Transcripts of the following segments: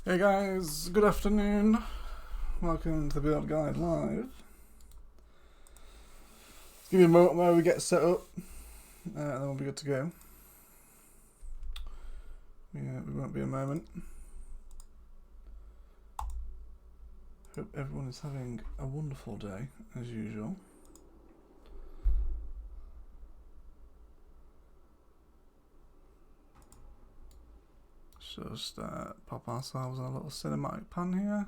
Hey guys, good afternoon. Welcome to the Build Guide Live. Give me a moment while we get set up, and then we'll be good to go. Yeah, we won't be a moment. Hope everyone is having a wonderful day, as usual. Just pop ourselves a little cinematic pan here.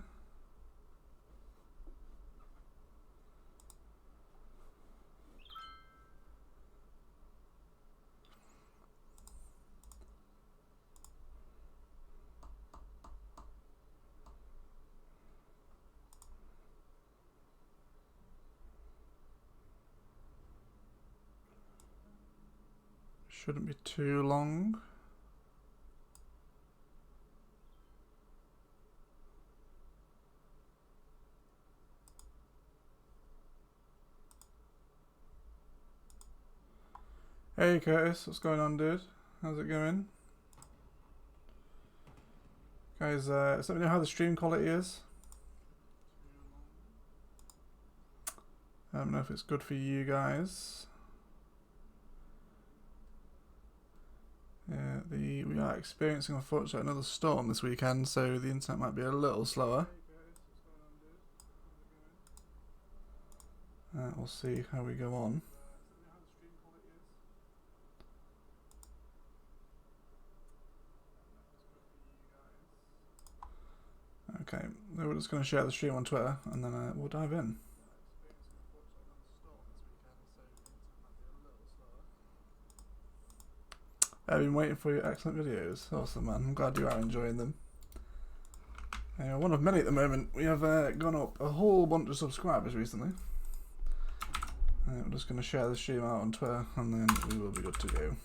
Shouldn't be too long. Hey Curtis, what's going on, dude? How's it going? Guys, let me know how the stream quality is. I don't know if it's good for you guys. Yeah, we are experiencing, unfortunately, another storm this weekend, so the internet might be a little slower. We'll see how we go on. Okay, we're just going to share the stream on Twitter, and then we'll dive in. I've been waiting for your excellent videos. Awesome, man. I'm glad you are enjoying them. One of many at the moment. We have gone up a whole bunch of subscribers recently. We're just going to share the stream out on Twitter, and then we will be good to go.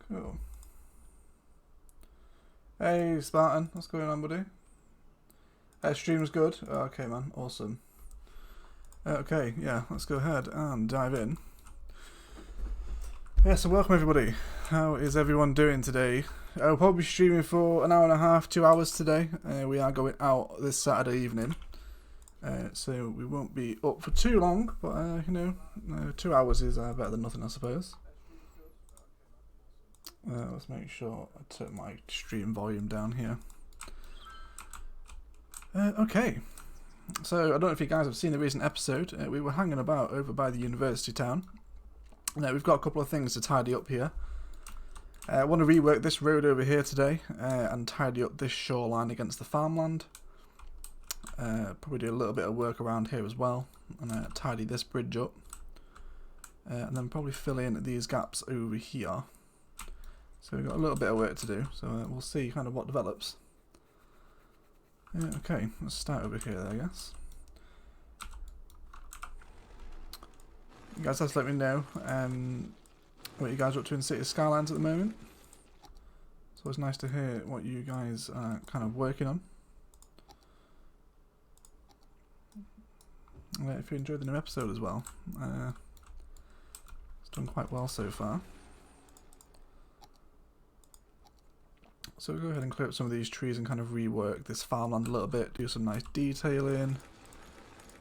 Cool. Hey Spartan, what's going on, buddy? Stream's good? Okay, man, awesome. Okay, yeah, let's go ahead and dive in. Yeah, so welcome everybody. How is everyone doing today? I'll probably be streaming for an hour and a half, 2 hours today. We are going out this Saturday evening. So we won't be up for too long, but you know, 2 hours is better than nothing, I suppose. Let's make sure I turn my stream volume down here. Okay, so I don't know if you guys have seen the recent episode. We were hanging about over by the university town. Now we've got a couple of things to tidy up here. I want to rework this road over here today and tidy up this shoreline against the farmland. Probably do a little bit of work around here as well and tidy this bridge up. And then probably fill in these gaps over here. So we've got a little bit of work to do, so we'll see kind of what develops. Okay, let's start over here, I guess. You guys have to let me know what you guys are up to in City Skylines at the moment. It's always nice to hear what you guys are kind of working on. If you enjoyed the new episode as well. It's done quite well so far. So we'll go ahead and clear up some of these trees and kind of rework this farmland a little bit, do some nice detailing.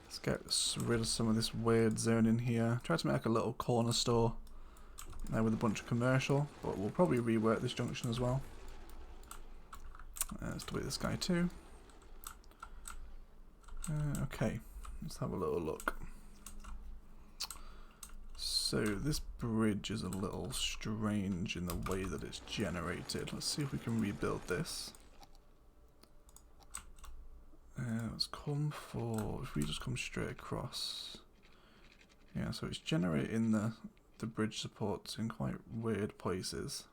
Let's get rid of some of this weird zone in here. Try to make a little corner store with a bunch of commercial, but we'll probably rework this junction as well. Let's delete this guy too. Okay, let's have a little look. So this bridge is a little strange in the way that it's generated. Let's see if we can rebuild this. Let's come for, if we just come straight across. Yeah, so it's generating the bridge supports in quite weird places.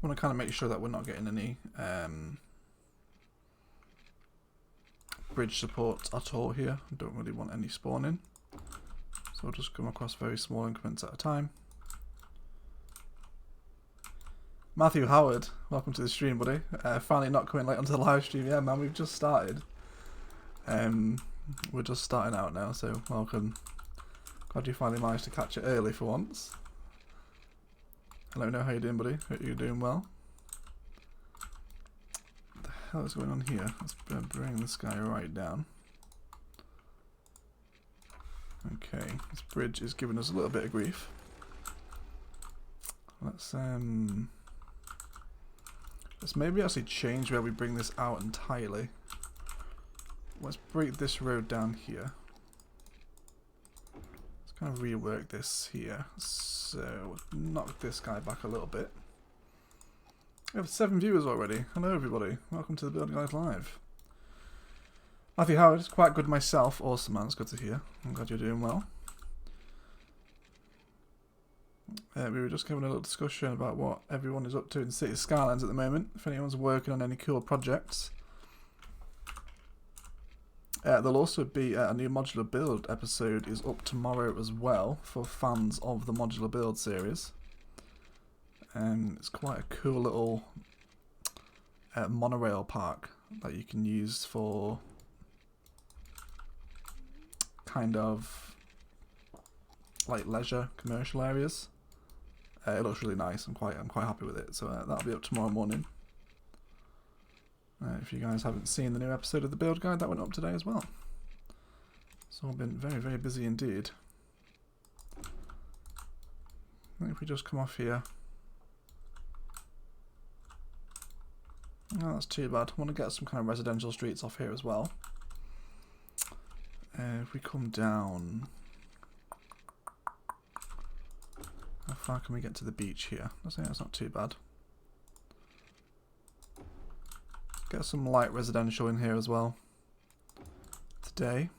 want to kind of make sure that we're not getting any bridge support at all here. I don't really want any spawning. So we'll just come across very small increments at a time. Matthew Howard, welcome to the stream, buddy. Finally not coming late onto the live stream. Yeah, man, we've just started. We're just starting out now, so welcome. Glad you finally managed to catch it early for once. Let me know how you're doing, buddy. Hope you're doing well. What the hell is going on here? Let's bring this guy right down. Okay, this bridge is giving us a little bit of grief. Let's maybe actually change where we bring this out entirely. Let's break this road down here. Let's kind of rework this here. So, knock this guy back a little bit. We have 7 viewers already. Hello everybody. Welcome to the Build Guys Live. Matthew Howard, it's quite good myself. Awesome, man. It's good to hear. I'm glad you're doing well. We were just having a little discussion about what everyone is up to in City Skylines at the moment. If anyone's working on any cool projects. There'll also be a new modular build episode is up tomorrow as well for fans of the modular build series. It's quite a cool little monorail park that you can use for kind of like leisure commercial areas. It looks really nice. I'm quite happy with it. So that'll be up tomorrow morning. If you guys haven't seen the new episode of the build guide, that went up today as well. So I've been very, very busy indeed. If we just come off here. Oh, that's too bad. I want to get some kind of residential streets off here as well. If we come down, how far can we get to the beach here? That's not too bad. Get some light residential in here as well. Today.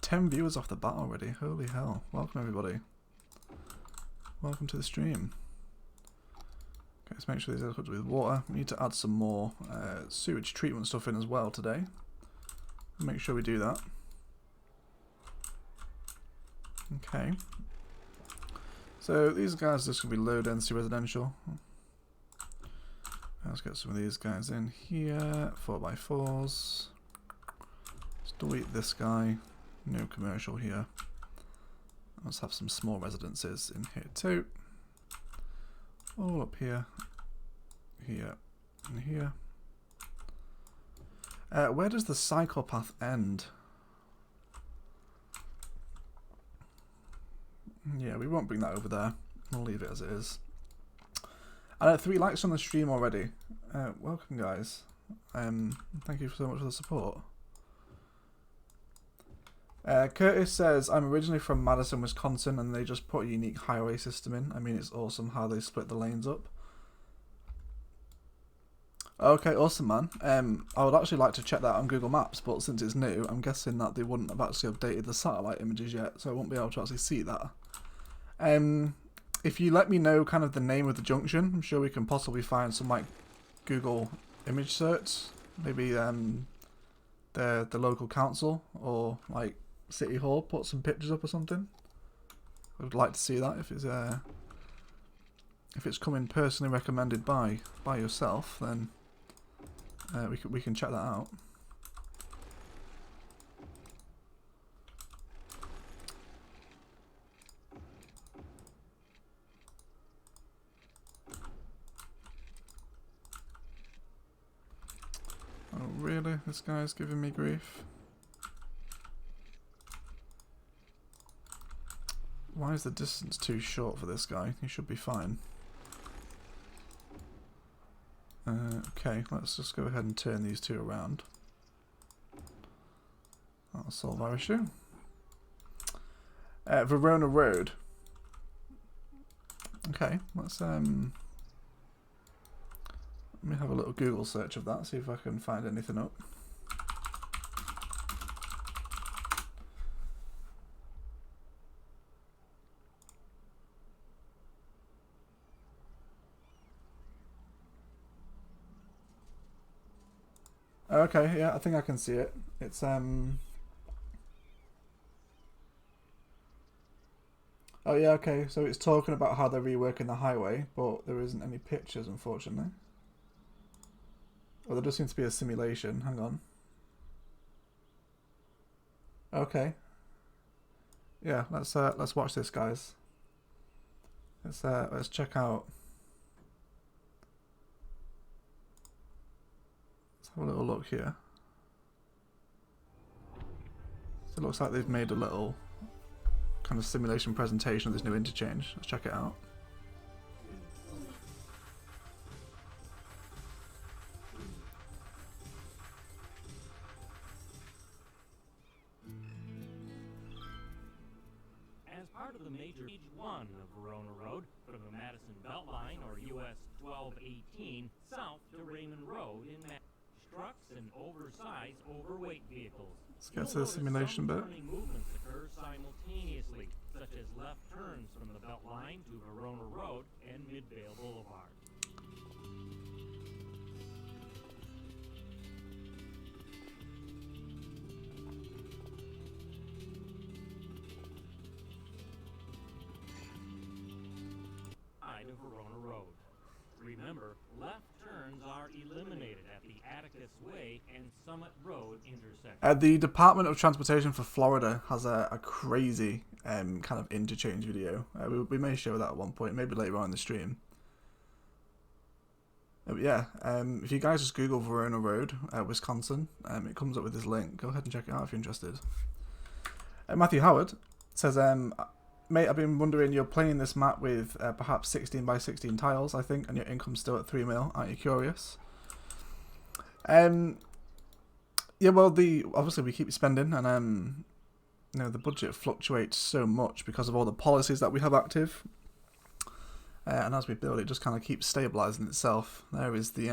10 viewers off the bat already. Holy hell. Welcome everybody. Welcome to the stream. Okay, let's make sure these are cooked with water. We need to add some more sewage treatment stuff in as well today. Make sure we do that. Okay. So these guys are just going to be low density residential. Let's get some of these guys in here. 4x4s. Let's delete this guy. No commercial here. Let's have some small residences in here too. All up here. Here. And here. Where does the cycle path end? Yeah, we won't bring that over there. We'll leave it as it is. 3 likes on the stream already. Welcome, guys. Thank you so much for the support. Curtis says, I'm originally from Madison, Wisconsin, and they just put a unique highway system in. I mean, it's awesome how they split the lanes up. Okay, awesome, man. I would actually like to check that on Google Maps, but since it's new, I'm guessing that they wouldn't have actually updated the satellite images yet, so I won't be able to actually see that. If you let me know kind of the name of the junction, I'm sure we can possibly find some like Google image search, maybe the local council or like City Hall put some pictures up or something. I would like to see that if it's coming personally recommended by yourself, then we can check that out. Oh really? This guy's giving me grief. Why is the distance too short for this guy? He should be fine. Okay, let's just go ahead and turn these two around. That'll solve our issue. Verona Road. Okay, let's let me have a little Google search of that, see if I can find anything up. Okay, yeah, I think I can see it. It's oh yeah, okay. So it's talking about how they're reworking the highway, but there isn't any pictures, unfortunately. Well, there does seem to be a simulation. Hang on. Okay. Yeah, let's watch this, guys. Let's check out. Let's have a little look here. So it looks like they've made a little kind of simulation presentation of this new interchange. Let's check it out. As part of the major Stage 1 of Verona Road, from the Madison Beltline or US 1218 south to Raymond Road in trucks and oversized overweight vehicles. Let's get to the simulation bit. Turning movements occur simultaneously, such as left turns from the Beltline to Verona Road and Midvale Boulevard. Of Verona Road. Remember, left turns are eliminated at the Atticus Way and Summit Road intersection. The Department of Transportation for Florida has a crazy kind of interchange video. We may show that at one point, maybe later on in the stream. But yeah, if you guys just Google Verona Road, Wisconsin, it comes up with this link. Go ahead and check it out if you're interested. Matthew Howard says, mate, I've been wondering, you're playing this map with perhaps 16 by 16 tiles, I think, and your income's still at 3 mil. Aren't you curious? Yeah, well, obviously we keep spending, and you know, the budget fluctuates so much because of all the policies that we have active. And as we build, it just kind of keeps stabilizing itself. There is the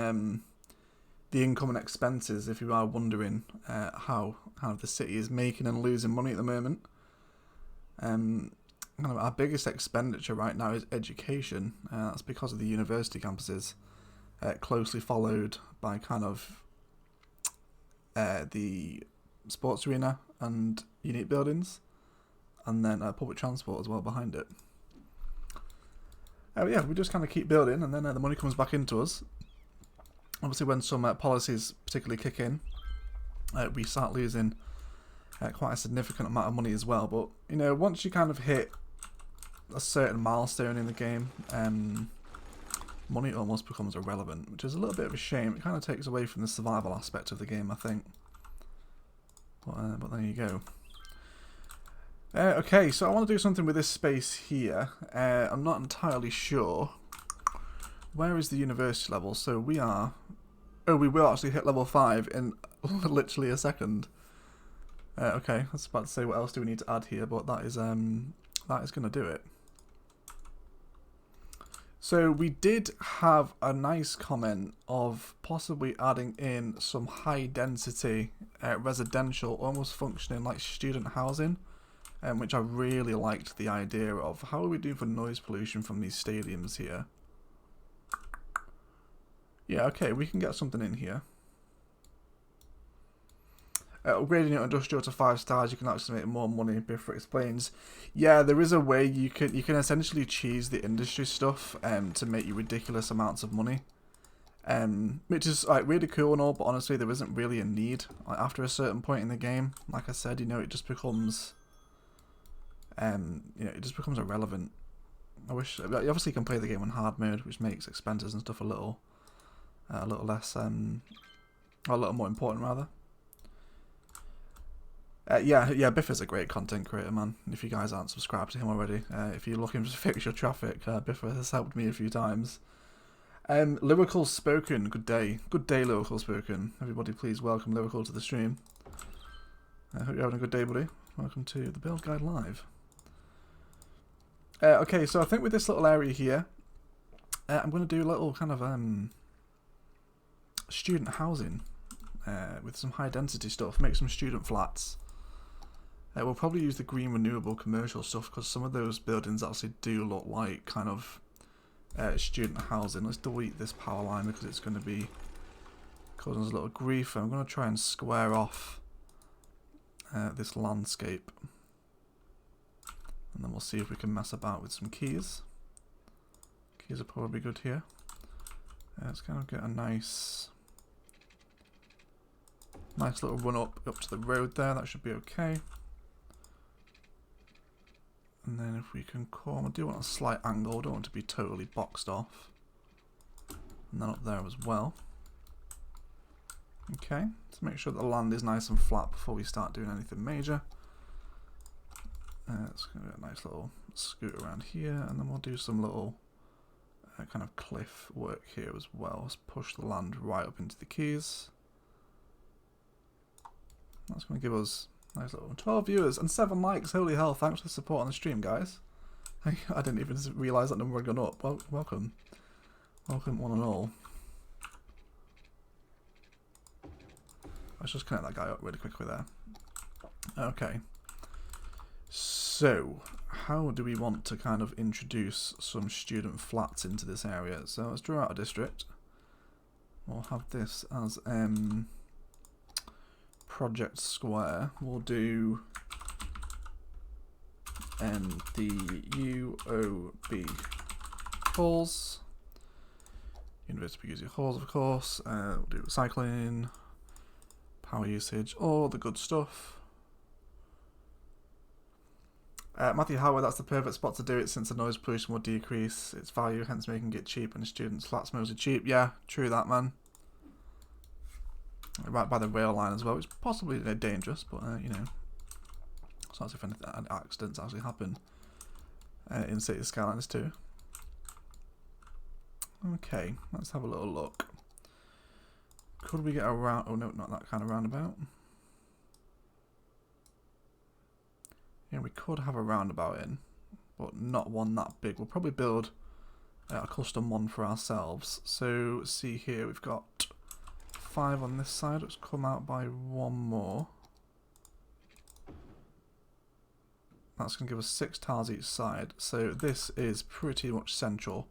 income and expenses, if you are wondering how kind of the city is making and losing money at the moment. Kind of our biggest expenditure right now is education. That's because of the university campuses, closely followed by kind of the sports arena and unique buildings, and then public transport as well behind it. Yeah, we just kind of keep building, and then the money comes back into us. Obviously, when some policies particularly kick in, we start losing quite a significant amount of money as well. But you know, once you kind of hit a certain milestone in the game, money almost becomes irrelevant, which is a little bit of a shame. It kind of takes away from the survival aspect of the game, I think. But there you go. Okay, so I want to do something with this space here. I'm not entirely sure. Where is the university level? So we are... Oh, we will actually hit level 5 in literally a second. Okay, I was about to say what else do we need to add here, but that is going to do it. So we did have a nice comment of possibly adding in some high density residential, almost functioning like student housing, which I really liked the idea of. How are we doing for noise pollution from these stadiums here? Yeah, okay, we can get something in here. Upgrading your industrial to 5 stars, you can actually make more money. Biffer explains. Yeah, there is a way you can essentially cheese the industry stuff to make you ridiculous amounts of money, which is like really cool and all. But honestly, there isn't really a need. Like, after a certain point in the game, like I said, you know, it just becomes, it just becomes irrelevant. I wish obviously you can play the game on hard mode, which makes expenses and stuff a little less, or a little more important rather. Yeah, Biffer's a great content creator, man. If you guys aren't subscribed to him already, if you're looking to fix your traffic, Biffer has helped me a few times. Lyrical Spoken, good day. Good day, Lyrical Spoken. Everybody please welcome Lyrical to the stream. I hope you're having a good day, buddy. Welcome to the Build Guide Live. Okay, so I think with this little area here, I'm going to do a little kind of student housing with some high density stuff, make some student flats. We'll probably use the green renewable commercial stuff because some of those buildings actually do look like kind of student housing. Let's delete this power line because it's going to be causing us a little grief. I'm going to try and square off this landscape. And then we'll see if we can mess about with some keys. Keys are probably good here. Let's kind of get a nice little run up to the road there. That should be okay. And then if we can come, I do want a slight angle. I don't want to be totally boxed off. And then up there as well. Okay, let's make sure that the land is nice and flat before we start doing anything major. Let's get a nice little scoot around here, and then we'll do some little kind of cliff work here as well. Let's push the land right up into the keys. That's going to give us a nice little 12 viewers and 7 likes. Holy hell, thanks for the support on the stream, guys. I didn't even realise that number had gone up. Well, welcome. Welcome one and all. Let's just connect that guy up really quickly there. Okay. So, how do we want to kind of introduce some student flats into this area? So let's draw out a district. We'll have this as project square. We'll do the UOB halls. University User halls, of course. We'll do recycling, power usage, all the good stuff. Matthew Howard, that's the perfect spot to do it since the noise pollution will decrease its value, hence making it cheap and students' flats mostly cheap. Yeah, true that, man. Right by the rail line as well, which is possibly dangerous, but you know, it's not as if any accidents actually happen in City Skylines too. Okay, let's have a little look. Could we get around? Oh no, not that kind of roundabout. Yeah, we could have a roundabout in, but not one that big. We'll probably build a custom one for ourselves. So, see here, we've got 5 on this side. Let's come out by 1 more. That's going to give us 6 tiles each side. So this is pretty much central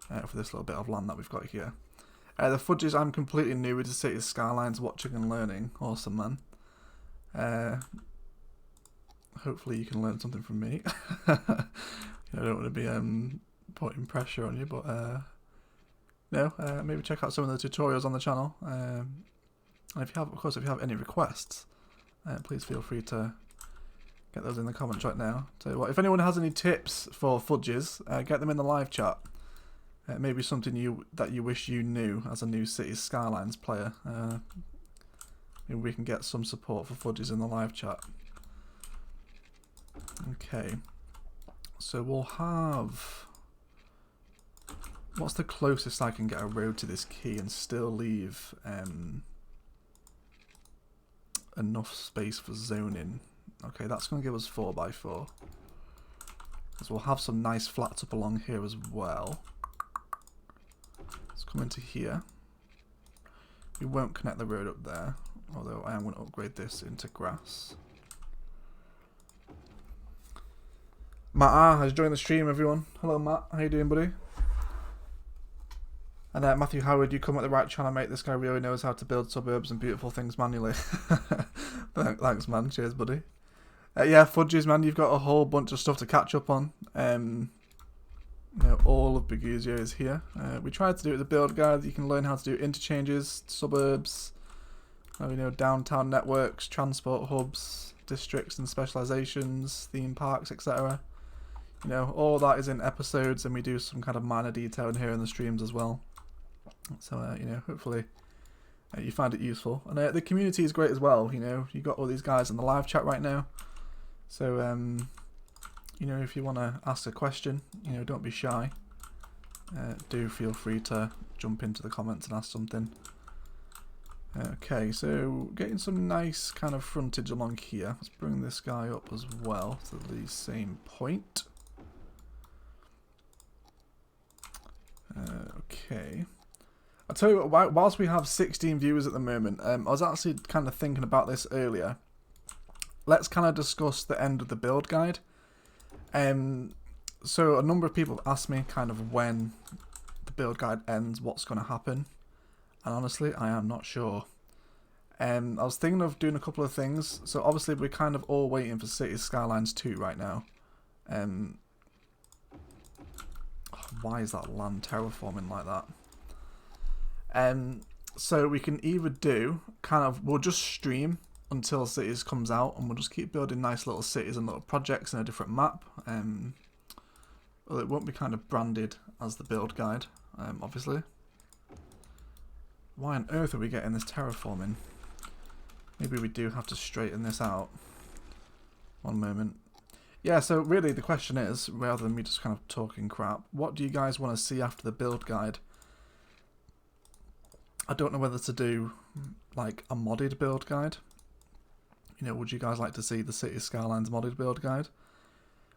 for this little bit of land that we've got here. The fudges, I'm completely new to City Skylines, watching and learning. Awesome, man. Hopefully you can learn something from me. I don't want to be putting pressure on you, but maybe check out some of the tutorials on the channel. And if you have, of course, if you have any requests, please feel free to get those in the comments right now. Tell you what, if anyone has any tips for fudges, get them in the live chat. Maybe something that you wish you knew as a new City Skylines player. Maybe we can get some support for fudges in the live chat. Okay, so we'll have... What's the closest I can get a road to this key and still leave enough space for zoning? Okay, that's going to give us 4x4. Because we'll have some nice flats up along here as well. Let's come into here. We won't connect the road up there, although I am going to upgrade this into grass. Matt R has joined the stream, everyone. Hello, Matt. How you doing, buddy? And Matthew Howard, you come at the right channel, mate. This guy really knows how to build suburbs and beautiful things manually. Thanks, man. Cheers, buddy. Yeah, fudges, man. You've got a whole bunch of stuff to catch up on. You know, all of Buguzio is here. We tried to do it with the build guide. You can learn how to do interchanges, suburbs, you know, downtown networks, transport hubs, districts and specializations, theme parks, etc. You know, all that is in episodes, and we do some kind of minor detail in here in the streams as well. So, you know, hopefully you find it useful. And the community is great as well. You know, you got all these guys in the live chat right now. So, you know, if you want to ask a question, you know, don't be shy. Do feel free to jump into the comments and ask something. Okay, so getting some nice kind of frontage along here. Let's bring this guy up as well to the same point. Okay. I'll tell you what, whilst we have 16 viewers at the moment, I was actually kind of thinking about this earlier. Let's kind of discuss the end of the build guide. So a number of people have asked me kind of when the build guide ends, what's going to happen. And honestly, I am not sure. I was thinking of doing a couple of things. So obviously we're kind of all waiting for Cities Skylines 2 right now. Why is that land terraforming like that? So we can either do we'll just stream until Cities comes out, and we'll just keep building nice little cities and little projects in a different map. Well, it won't be kind of branded as the build guide, obviously. Why on earth are we getting this terraforming? Maybe we do have to straighten this out. One moment. Yeah, so really the question is, rather than me just kind of talking crap, what do you guys want to see after the build guide? I don't know whether to do like a modded build guide. You know, would you guys like to see the Cities Skylines modded build guide?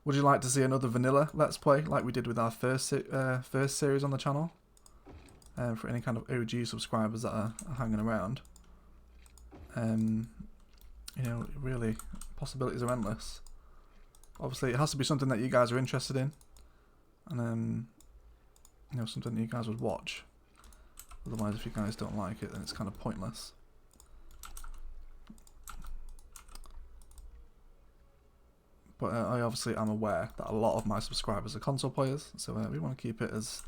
Would you like to see another vanilla Let's Play like we did with our first series on the channel? For any kind of OG subscribers that are hanging around. You know, really, possibilities are endless. Obviously, it has to be something that you guys are interested in, and you know, something that you guys would watch. Otherwise, if you guys don't like it, then it's kind of pointless. But I obviously am aware that a lot of my subscribers are console players, so we want to keep it as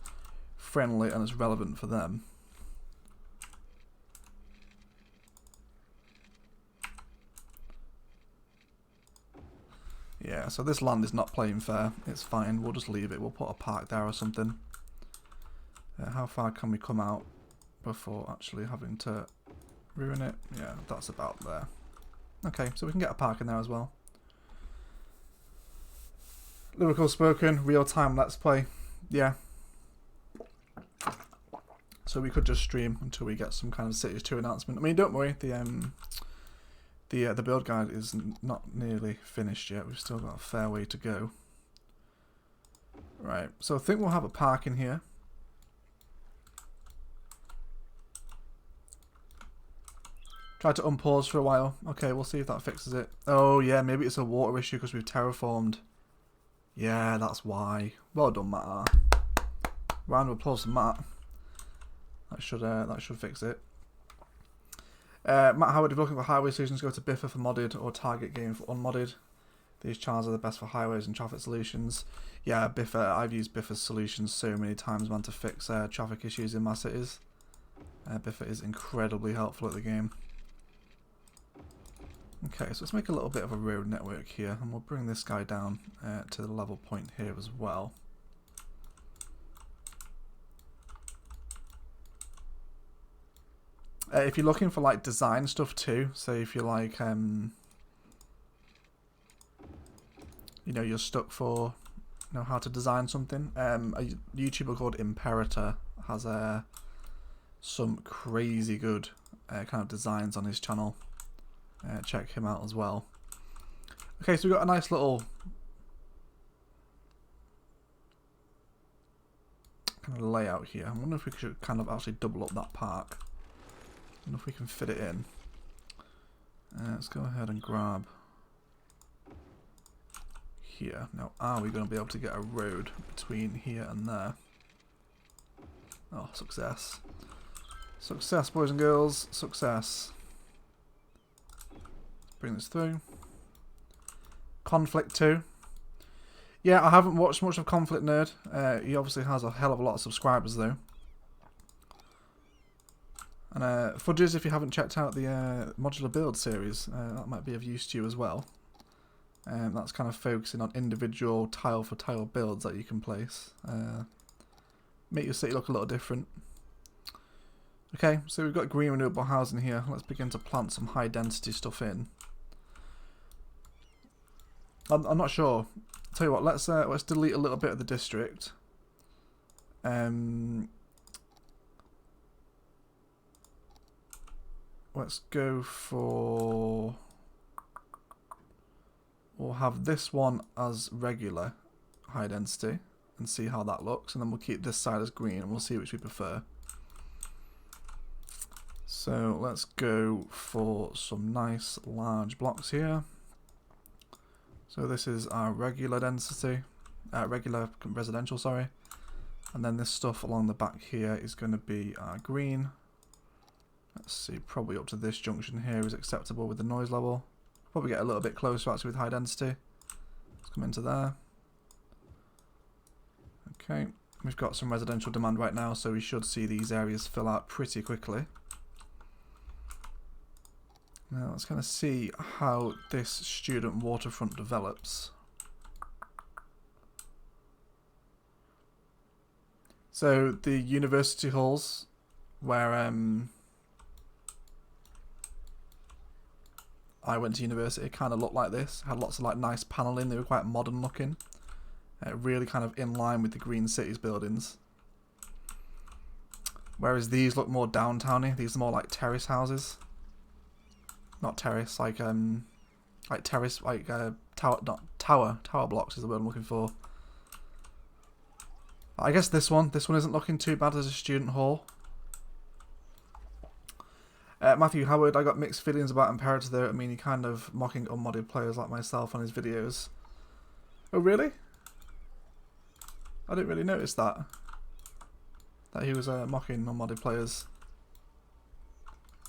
friendly and as relevant for them. Yeah, so this land is not playing fair. It's fine. We'll just leave it. We'll put a park there or something. How far can we come out before actually having to ruin it? Yeah, that's about there. Okay, so we can get a park in there as well. Lyrical spoken, real-time Let's Play. Yeah. So we could just stream until we get some kind of Cities 2 announcement. I mean, don't worry, the build guide is not nearly finished yet. We've still got a fair way to go. Right, so I think we'll have a park in here. Try to unpause for a while. Okay, we'll see if that fixes it. Oh yeah, maybe it's a water issue because we've terraformed. Yeah, that's why. Well done, Matt. Round of applause for Matt. That should fix it. Matt Howard, if you're looking for highway solutions, go to Biffa for modded or Target Game for unmodded. These channels are the best for highways and traffic solutions. Yeah, Biffa, I've used Biffa's solutions so many times, man, to fix traffic issues in my cities. Biffa is incredibly helpful at the game. Okay, so let's make a little bit of a road network here, and we'll bring this guy down to the level point here as well. If you're looking for like design stuff too, say if you're like, you know, you're stuck for, you know, how to design something. A YouTuber called Imperator has some crazy good kind of designs on his channel. Check him out as well. Okay, so we've got a nice little kind of layout here. I wonder if we should kind of actually double up that park. I wonder if we can fit it in. Let's go ahead and grab here. Now, are we going to be able to get a road between here and there? Oh, success. Success, boys and girls. Success. Bring this through. Conflict 2. Yeah, I haven't watched much of Conflict Nerd. He obviously has a hell of a lot of subscribers though. And Fudges, if you haven't checked out the modular build series, that might be of use to you as well. That's kind of focusing on individual tile for tile builds that you can place. Make your city look a little different. Okay, so we've got green renewable housing here. Let's begin to plant some high density stuff in. I'm not sure. Tell you what, let's delete a little bit of the district. Let's go for... We'll have this one as regular high density and see how that looks, and then we'll keep this side as green and we'll see which we prefer. So let's go for some nice large blocks here. So this is our regular density, regular residential, sorry. And then this stuff along the back here is going to be our green. Let's see, probably up to this junction here is acceptable with the noise level. Probably get a little bit closer actually with high density. Let's come into there. Okay, we've got some residential demand right now, so we should see these areas fill out pretty quickly. Now let's kind of see how this student waterfront develops. So the university halls, where I went to university, kind of looked like this. Had lots of like nice paneling. They were quite modern looking. Really kind of in line with the Green Cities buildings. Whereas these look more downtowny. These are more like terrace houses. Not terrace, like terrace, like tower, not tower blocks is the word I'm looking for. I guess this one isn't looking too bad as a student hall. Matthew Howard, I got mixed feelings about Imperator there. I mean, he kind of mocking unmodded players like myself on his videos. Oh, really? I didn't really notice that. That he was mocking unmodded players.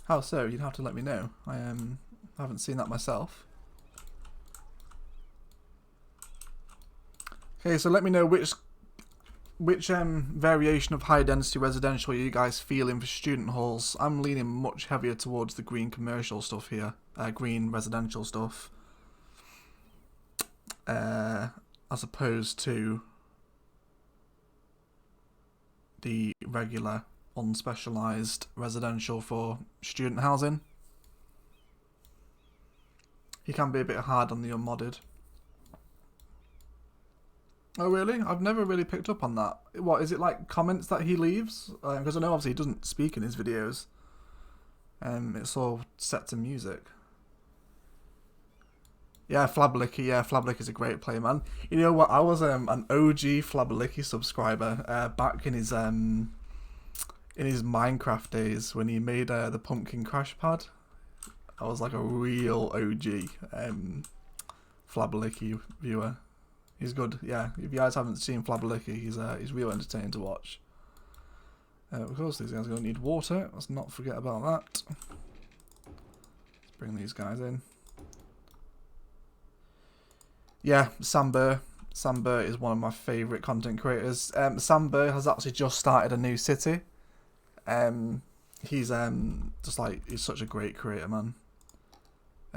How so? You'd have to let me know. I haven't seen that myself. Okay, so let me know which variation of high density residential you guys feeling for student halls. I'm leaning much heavier towards the green commercial stuff here, green residential stuff, as opposed to the regular unspecialized residential for student housing. He can be a bit hard on the unmodded. Oh really? I've never really picked up on that. What, is it like comments that he leaves? Because I know obviously he doesn't speak in his videos. It's all set to music. Yeah, Flabberlicky. Yeah, Flabberlicky's a great play, man. You know what? I was an OG Flabberlicky subscriber back in his Minecraft days when he made the Pumpkin Crash Pad. I was like a real OG Flabberlicky viewer. He's good, yeah. If you guys haven't seen Flabberlicky, he's real entertaining to watch. Of course, these guys are going to need water. Let's not forget about that. Let's bring these guys in. Yeah, Sam Burr. Sam Burr is one of my favourite content creators. Sam Burr has actually just started a new city. He's just like, he's such a great creator, man.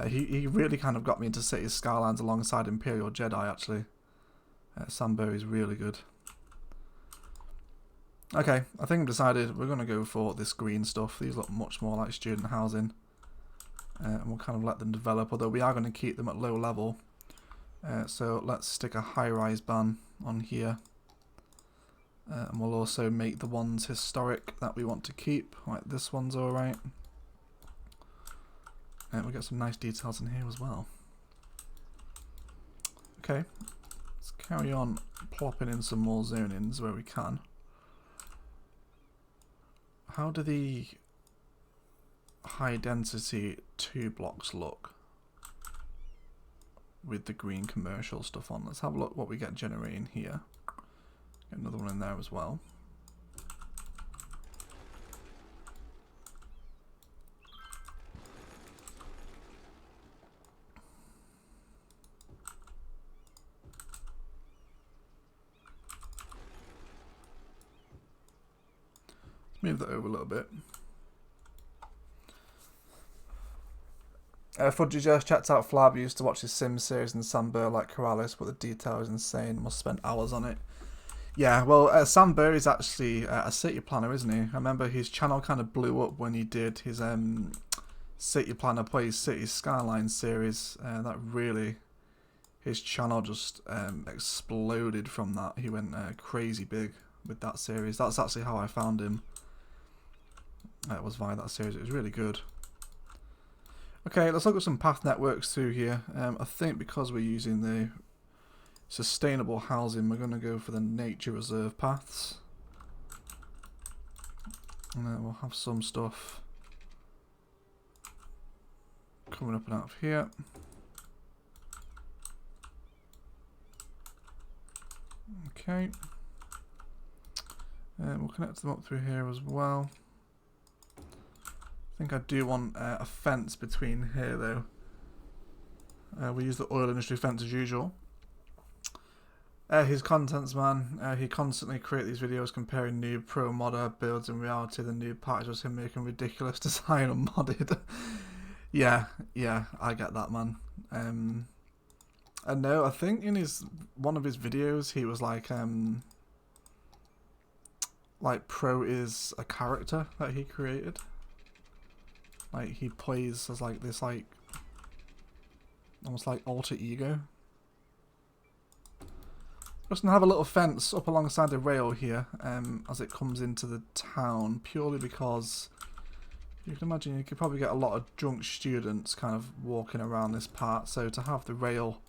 He really kind of got me into Cities Skylines alongside Imperial Jedi, actually. Sam Burr is really good. Okay, I think I've decided we're going to go for this green stuff. These look much more like student housing. And we'll kind of let them develop, although we are going to keep them at low level. So let's stick a high-rise ban on here. And we'll also make the ones historic that we want to keep. Like this one's alright. And we'll get some nice details in here as well. Okay, let's carry on plopping in some more zonings where we can. How do the high density 2 blocks look with the green commercial stuff on? Let's have a look what we get generating here. Get another one in there as well. Move that over a little bit. Fudgy just checked out Flab. Used to watch his Sims series and Sam Burr like Corrales, but the detail is insane. Must spend hours on it. Yeah, well, Sam Burr is actually a city planner, isn't he? I remember his channel kind of blew up when he did his City Planner Plays Cities Skylines series. That really, his channel just exploded from that. He went crazy big with that series. That's actually how I found him. It was via that series. It was really good. Okay, let's look at some path networks through here. I think because we're using the sustainable housing, we're going to go for the nature reserve paths. And then we'll have some stuff coming up and out of here. Okay. And we'll connect them up through here as well. think I do want a fence between here though. We use the oil industry fence as usual. His contents, man. He constantly creates these videos comparing noob pro modder builds. In reality, the noob part is just him making ridiculous design unmodded. yeah, I get that, man. And no, I think in one of his videos he was like pro is a character that he created. Like he plays as like this like almost like alter ego. Just gonna have a little fence up alongside the rail here as it comes into the town, purely because you can imagine you could probably get a lot of drunk students kind of walking around this part, so to have the rail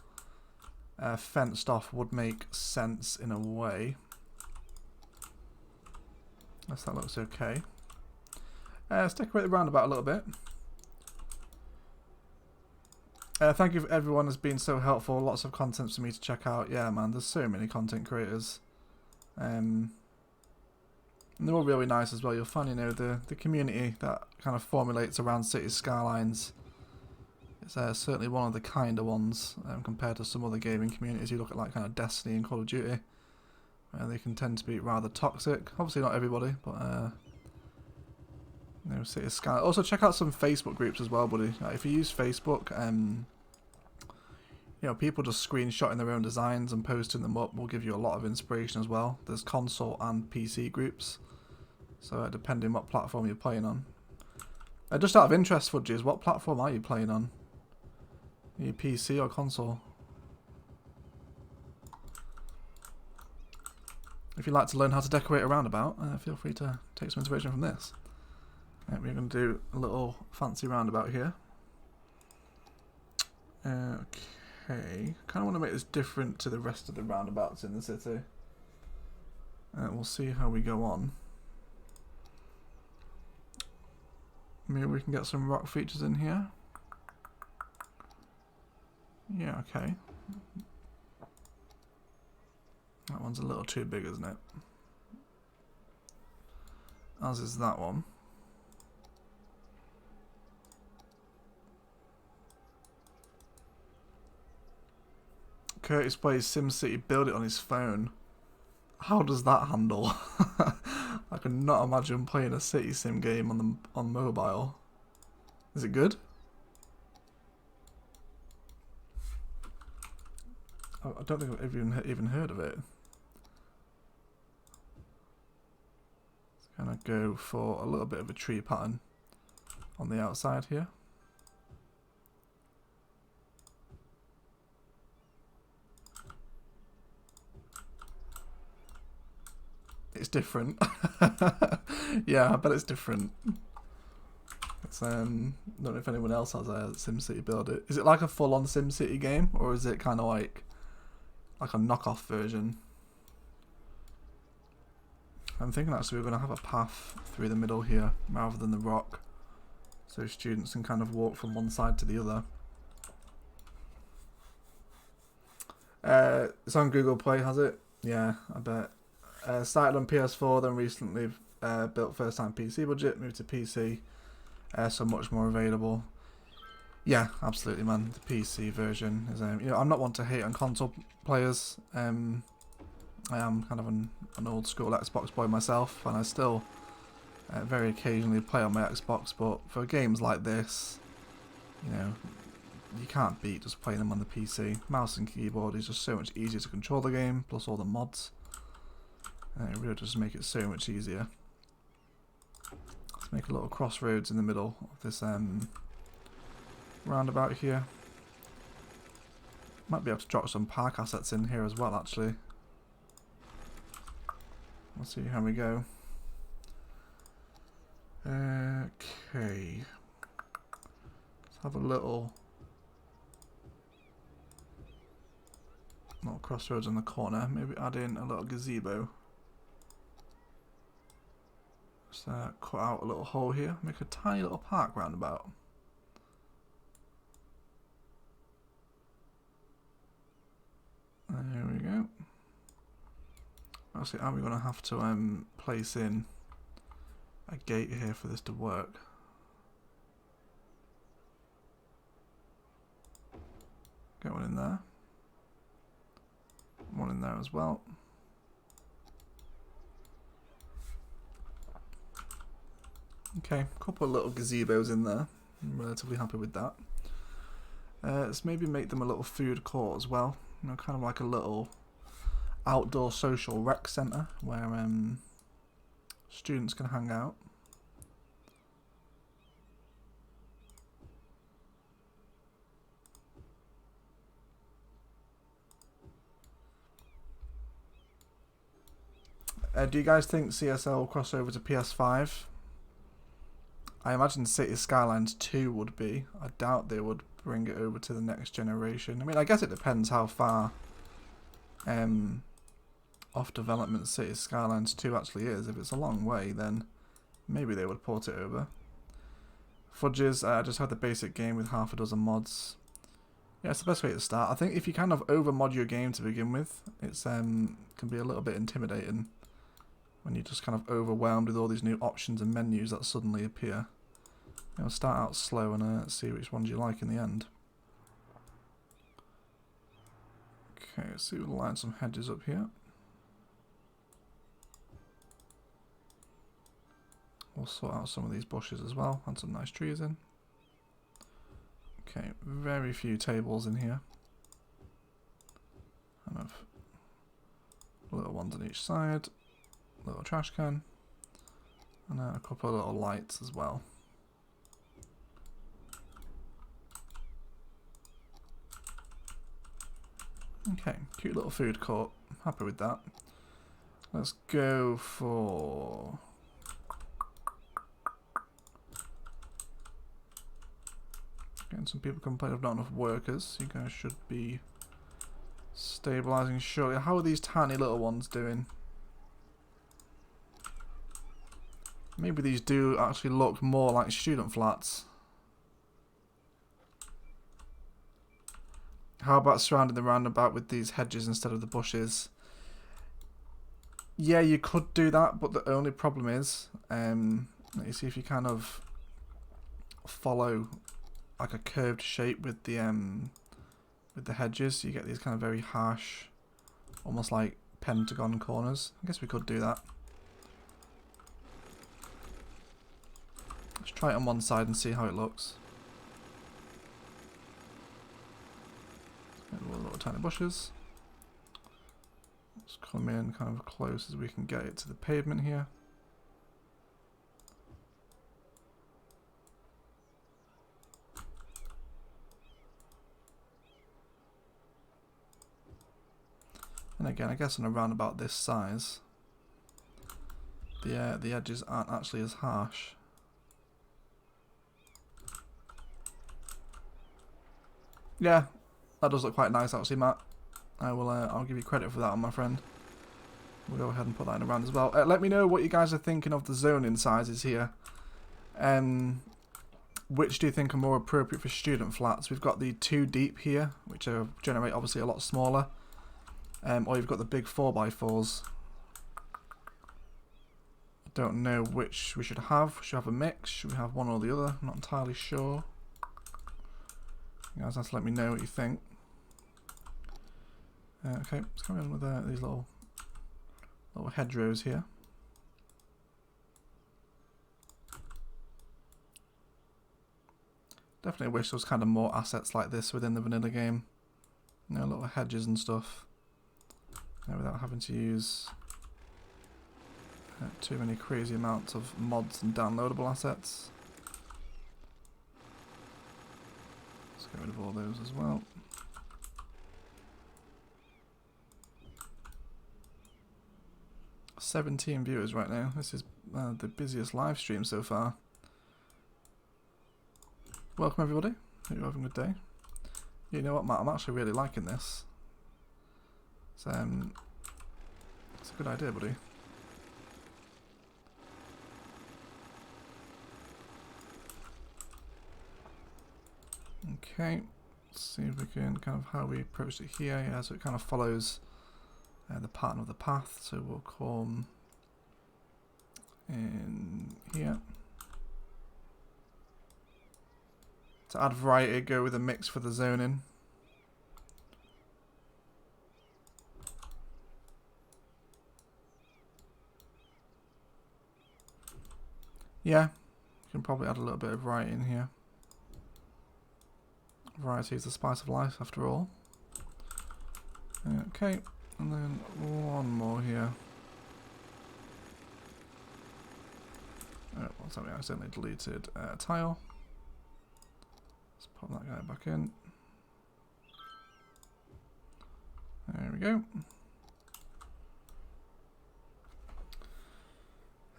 fenced off would make sense in a way. Yes, that looks okay. Let's decorate the roundabout a little bit. Thank you for everyone has been so helpful. Lots of content for me to check out. Yeah, man, there's so many content creators. And they're all really nice as well. You'll find, you know, the community that kind of formulates around Cities Skylines is certainly one of the kinder ones compared to some other gaming communities. You look at like kind of Destiny and Call of Duty. They can tend to be rather toxic. Obviously not everybody, but you know, Cities Skylines. Also check out some Facebook groups as well, buddy. If you use Facebook, you know, people just screenshotting their own designs and posting them up will give you a lot of inspiration as well. There's console and PC groups, so depending what platform you're playing on. Just out of interest, Fudgies, what platform are you playing on? Are you PC or console? If you'd like to learn how to decorate a roundabout, feel free to take some inspiration from this. We're going to do a little fancy roundabout here. Okay, kind of want to make this different to the rest of the roundabouts in the city. We'll see how we go on. Maybe we can get some rock features in here. Yeah, okay. That one's a little too big, isn't it? As is that one. Curtis plays SimCity, build it on his phone. How does that handle? I cannot imagine playing a city sim game on mobile. Is it good? I don't think I've even heard of it. It's gonna go for a little bit of a tree pattern on the outside here. It's different. Yeah, I bet it's different. It's I don't know if anyone else has a SimCity build it. Is it like a full-on SimCity game, or is it kind of like a knockoff version? I'm thinking actually we're going to have a path through the middle here rather than the rock, so students can kind of walk from one side to the other. It's on Google Play, has it? Yeah, I bet. Started on PS4, then recently built first time PC budget, moved to PC, so much more available. Yeah, absolutely, man. The PC version is, you know, I'm not one to hate on console players. I am kind of an old school Xbox boy myself, and I still very occasionally play on my Xbox. But for games like this, you know, you can't beat just playing them on the PC. Mouse and keyboard is just so much easier to control the game, plus all the mods. It really does make it so much easier. Let's make a little crossroads in the middle of this roundabout here. Might be able to drop some park assets in here as well, actually. We'll see how we go. Okay. Let's have a little crossroads in the corner. Maybe add in a little gazebo. Just cut out a little hole here. Make a tiny little park roundabout. There we go. Actually, are we going to have to place in a gate here for this to work? Get one in there. One in there as well. Okay, a couple of little gazebos in there. I'm relatively happy with that. Let's maybe make them a little food court as well. You know, kind of like a little outdoor social rec centre where students can hang out. Do you guys think CSL will cross over to PS5? I imagine City Skylines 2 would be. I doubt they would bring it over to the next generation. I mean, I guess it depends how far off development City Skylines 2 actually is. If it's a long way, then maybe they would port it over. Fudges, I just had the basic game with half a dozen mods. Yeah, it's the best way to start. I think if you kind of over-mod your game to begin with, it's can be a little bit intimidating when you're just kind of overwhelmed with all these new options and menus that suddenly appear. You know, start out slow and see which ones you like in the end. Okay, let's see, we'll line some hedges up here. We'll sort out some of these bushes as well, and some nice trees in. Okay, very few tables in here. Kind of little ones on each side. Little trash can. And a couple of little lights as well. Okay, cute little food court. Happy with that. Let's go for... Getting some people complain of not enough workers. You guys should be stabilising shortly. How are these tiny little ones doing? Maybe these do actually look more like student flats. How about surrounding the roundabout with these hedges instead of the bushes? Yeah, you could do that, but the only problem is, you see if you kind of follow like a curved shape with the hedges, you get these kind of very harsh, almost like pentagon corners. I guess we could do that. Let's try it on one side and see how it looks. Little tiny bushes. Let's come in kind of close as we can get it to the pavement here. And again, I guess on around about this size, the edges aren't actually as harsh. Yeah, that does look quite nice actually, Matt. I'll give you credit for that, my friend. We'll go ahead and put that in around as well. Let me know what you guys are thinking of the zoning sizes here. Which do you think are more appropriate for student flats? We've got the 2 deep here, which generate obviously a lot smaller. Or you've got the big 4x4s. I don't know which we should have. Should we have a mix? Should we have one or the other? I'm not entirely sure. You guys have to let me know what you think. Okay, let's come in with these little hedgerows here. Definitely wish there was kind of more assets like this within the vanilla game. You know, little hedges and stuff. Without having to use too many crazy amounts of mods and downloadable assets. Let's get rid of all those as well. $17 viewers right now. This is the busiest live stream so far. Welcome everybody. Hope you're having a good day. You know what, Matt? I'm actually really liking this. It's a good idea, buddy. Okay, let's see if we can kind of how we approach it here. Yeah, so it kind of follows the pattern of the path. So we'll come in here. To add variety, go with a mix for the zoning. Yeah, you can probably add a little bit of variety in here. Variety is the spice of life, after all. Okay, and then one more here. Oh, what's that? I accidentally deleted a tile. Let's pop that guy back in. There we go.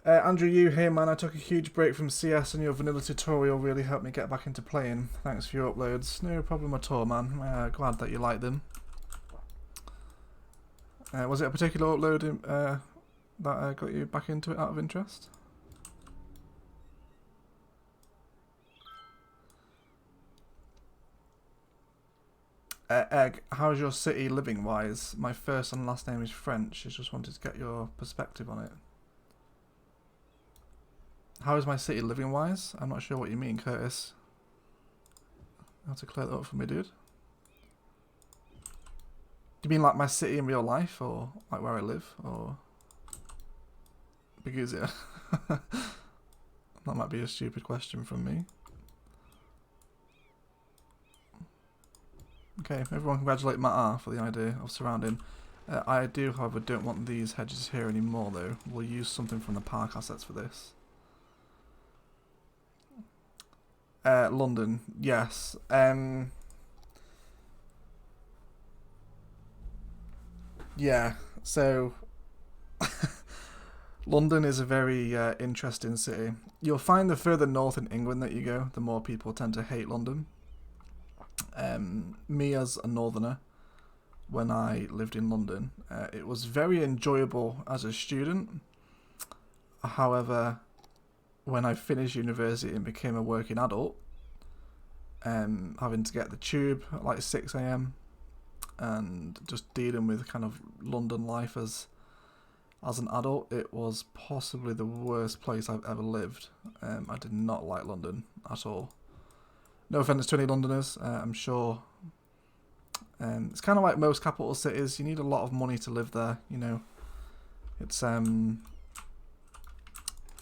Andrew, you here, man. I took a huge break from CS and your vanilla tutorial really helped me get back into playing. Thanks for your uploads. No problem at all, man. Glad that you liked them. Was it a particular upload that got you back into it out of interest? Egg, how's your city living wise? My first and last name is French. I just wanted to get your perspective on it. How is my city living wise? I'm not sure what you mean, Curtis. You have to clear that up for me, dude. Do you mean like my city in real life, or like where I live, or because yeah, that might be a stupid question from me. Okay, everyone congratulate Matt R for the idea of surrounding. I do, however, don't want these hedges here anymore though. We'll use something from the park assets for this. London, yes. Yeah, so London is a very interesting city. You'll find the further north in England that you go, the more people tend to hate London. Me as a northerner, when I lived in London, it was very enjoyable as a student. However, when I finished university and became a working adult, having to get the tube at like 6 AM and just dealing with kind of London life as an adult, it was possibly the worst place I've ever lived. I did not like London at all. No offence to any Londoners, I'm sure. It's kind of like most capital cities. You need a lot of money to live there, you know. It's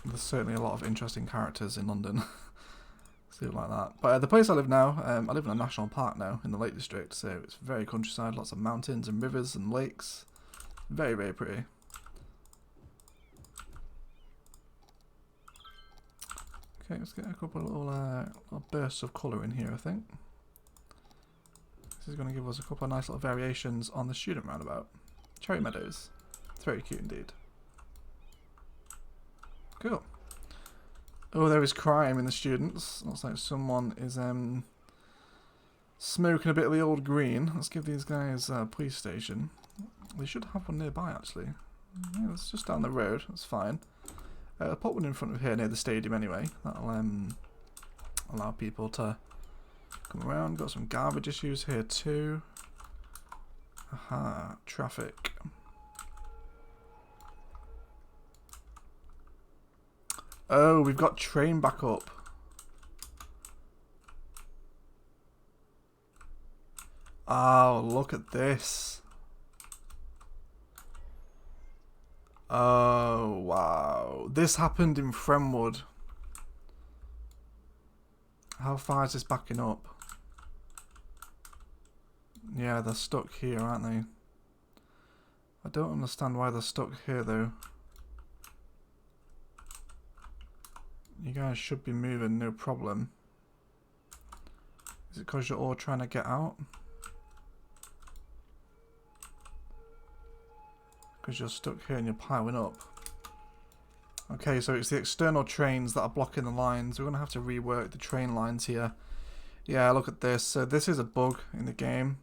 there's certainly a lot of interesting characters in London. Something like that. But the place I live now, I live in a national park now in the Lake District, so it's very countryside, lots of mountains and rivers and lakes. Very, very pretty. Okay, let's get a couple of little bursts of colour in here, I think. This is going to give us a couple of nice little variations on the student roundabout. Cherry Meadows. It's very cute indeed. Cool. Oh, there is crime in the students. Looks like someone is smoking a bit of the old green. Let's give these guys a police station. They should have one nearby, actually. Yeah, it's just down the road. That's fine. I'll put one in front of here near the stadium anyway. That'll allow people to come around. Got some garbage issues here too. Aha, traffic. Oh, we've got train backup. Oh, look at this. Oh, wow. This happened in Fremwood. How far is this backing up? Yeah, they're stuck here, aren't they? I don't understand why they're stuck here, though. You guys should be moving, no problem. Is it because you're all trying to get out? Because you're stuck here and you're piling up. Okay, so it's the external trains that are blocking the lines. We're going to have to rework the train lines here. Yeah, look at this. So this is a bug in the game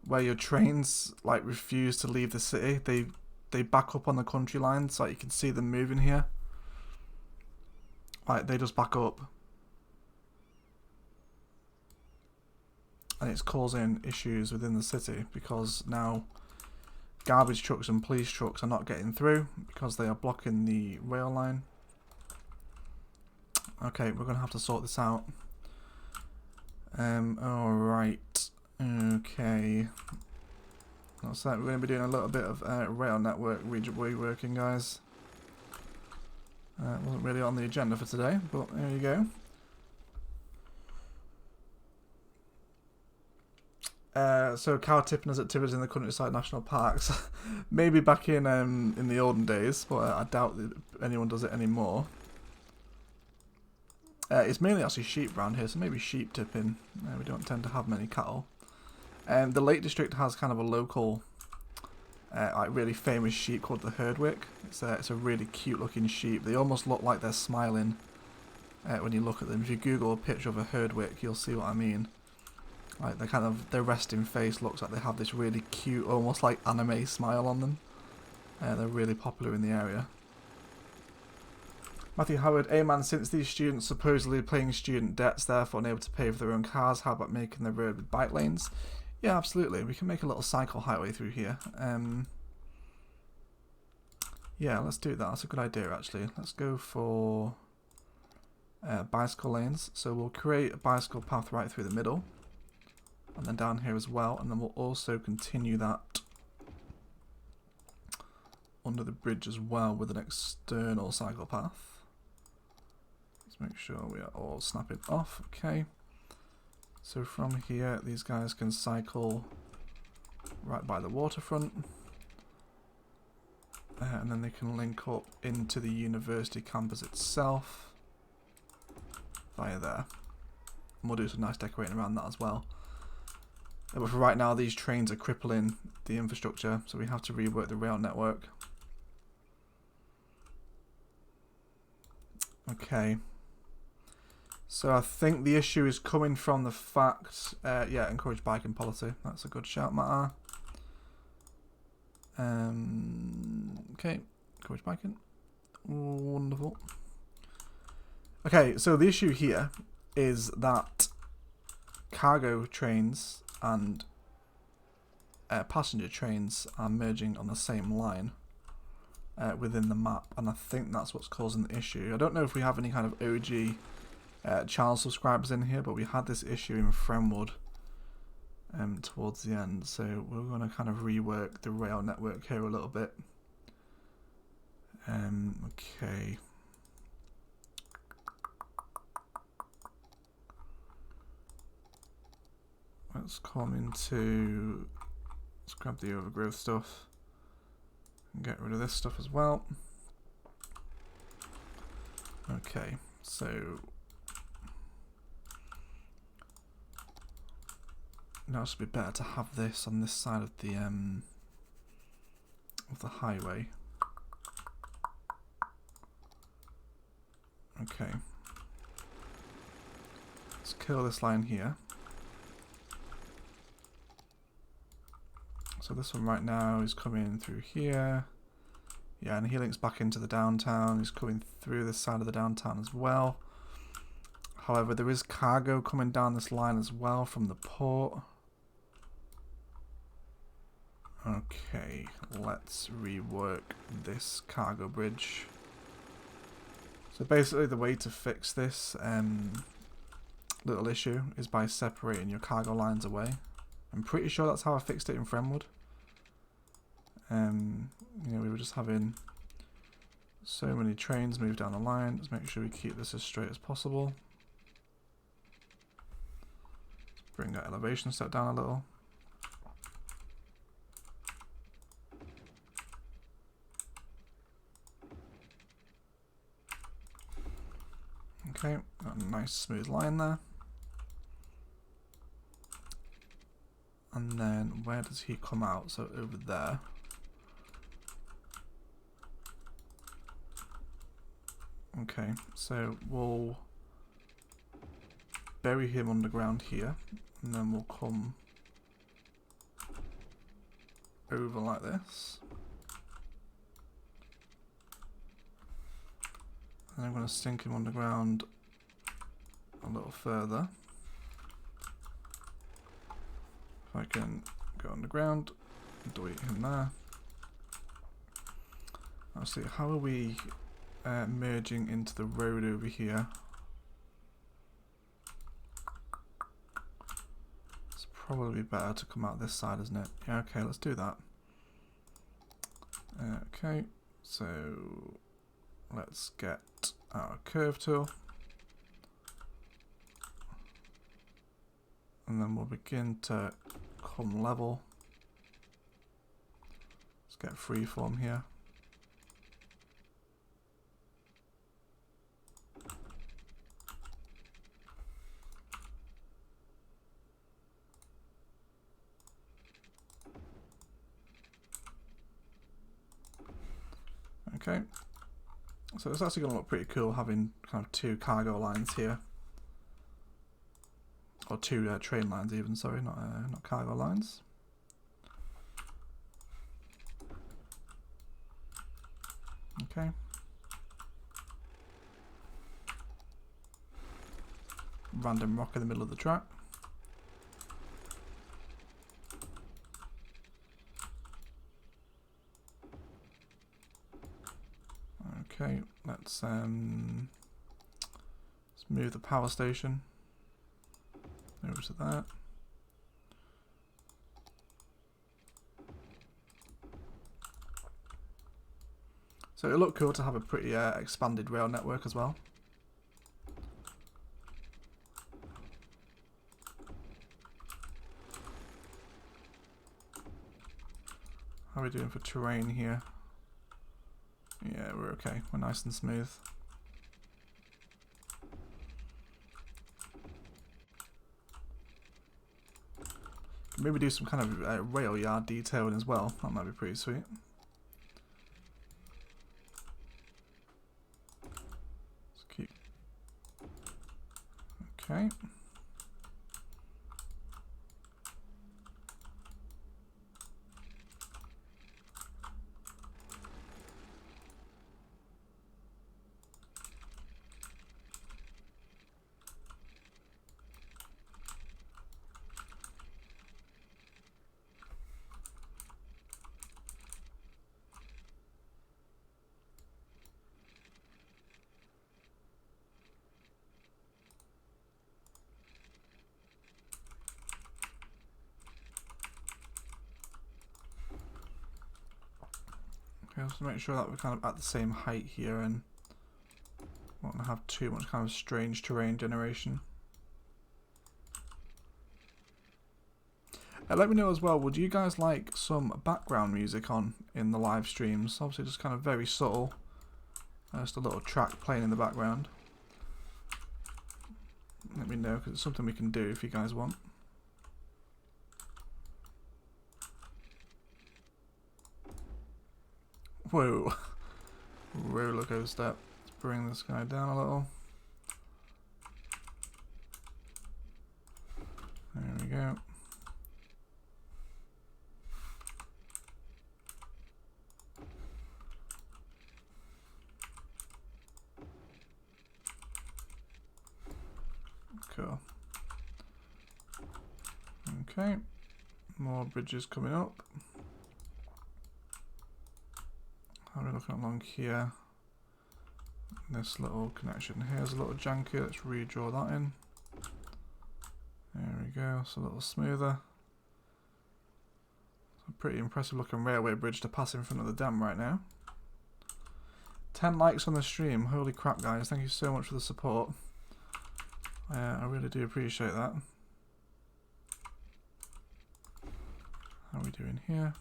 where your trains like refuse to leave the city. They back up on the country lines, like you can see them moving here. Like they just back up. And it's causing issues within the city because now garbage trucks and police trucks are not getting through because they are blocking the rail line. Okay, we're going to have to sort this out. Alright. Okay. Looks like we're going to be doing a little bit of rail network reworking, guys. Wasn't really on the agenda for today, but there you go. So cow tipping as activities in the countryside national parks. Maybe back in the olden days, but I doubt that anyone does it anymore. It's mainly actually sheep around here, so maybe sheep tipping. We don't tend to have many cattle. The Lake District has kind of a local, like really famous sheep called the Herdwick. It's a really cute looking sheep. They almost look like they're smiling when you look at them. If you Google a picture of a Herdwick, you'll see what I mean. Like their resting face looks like they have this really cute, almost like anime smile on them. They're really popular in the area. Matthew Howard, man, since these students supposedly paying student debts, therefore unable to pay for their own cars, how about making the road with bike lanes? Yeah, absolutely. We can make a little cycle highway through here. Yeah, let's do that. That's a good idea, actually. Let's go for bicycle lanes. So we'll create a bicycle path right through the middle. And then down here as well. And then we'll also continue that under the bridge as well with an external cycle path. Let's make sure we are all snapping off. Okay. So from here, these guys can cycle right by the waterfront. And then they can link up into the university campus itself via there. And we'll do some nice decorating around that as well. But for right now, these trains are crippling the infrastructure, so we have to rework the rail network. Okay. So I think the issue is coming from the fact, yeah, encourage biking policy. That's a good shout, Matt. Okay, encourage biking. Wonderful. Okay, so the issue here is that cargo trains and passenger trains are merging on the same line within the map, and I think that's what's causing the issue. I don't know if we have any kind of OG channel subscribers in here, but we had this issue in Fremwood towards the end, so we're going to kind of rework the rail network here a little bit. Okay. Let's come into, let's grab the overgrowth stuff and get rid of this stuff as well. Okay, so now it's a bit better to have this on this side of the highway. Okay, let's kill this line here. So this one right now is coming through here. Yeah, and he links back into the downtown. He's coming through this side of the downtown as well. However, there is cargo coming down this line as well from the port. Okay, let's rework this cargo bridge. So basically the way to fix this little issue is by separating your cargo lines away. I'm pretty sure that's how I fixed it in Fremwood. You know, we were just having so many trains move down the line. Let's make sure we keep this as straight as possible. Let's bring that elevation step down a little. Okay, got a nice smooth line there. And then where does he come out? So over there. Okay, so we'll bury him underground here, and then we'll come over like this. And I'm going to sink him underground a little further. If I can go underground, delete him there. I'll see, how are we merging into the road over here? It's probably better to come out this side, isn't it? Yeah, okay, let's do that. Okay, so let's get our curve tool. And then we'll begin to come level. Let's get freeform here. Okay, so it's actually going to look pretty cool having kind of two cargo lines here, or two train lines even. Sorry, not cargo lines. Okay. Random rock in the middle of the track. Okay, let's move the power station over to that. So it'll look cool to have a pretty expanded rail network as well. How are we doing for terrain here? Yeah, we're okay. We're nice and smooth. Maybe do some kind of rail yard detailing as well. That might be pretty sweet. Let's keep. Okay. Okay, just to make sure that we're kind of at the same height here and won't have too much kind of strange terrain generation. Let me know as well, would you guys like some background music on in the live streams? Obviously just kind of very subtle. Just a little track playing in the background. Let me know, because it's something we can do if you guys want. Whoa. Roller coaster. Let's bring this guy down a little. There we go. Cool. Okay. More bridges coming up. How are we looking along here? This little connection here is a little janky. Let's redraw that in. There we go. It's a little smoother. It's a pretty impressive looking railway bridge to pass in front of the dam right now. 10 likes on the stream. Holy crap, guys. Thank you so much for the support. I really do appreciate that. How are we doing here?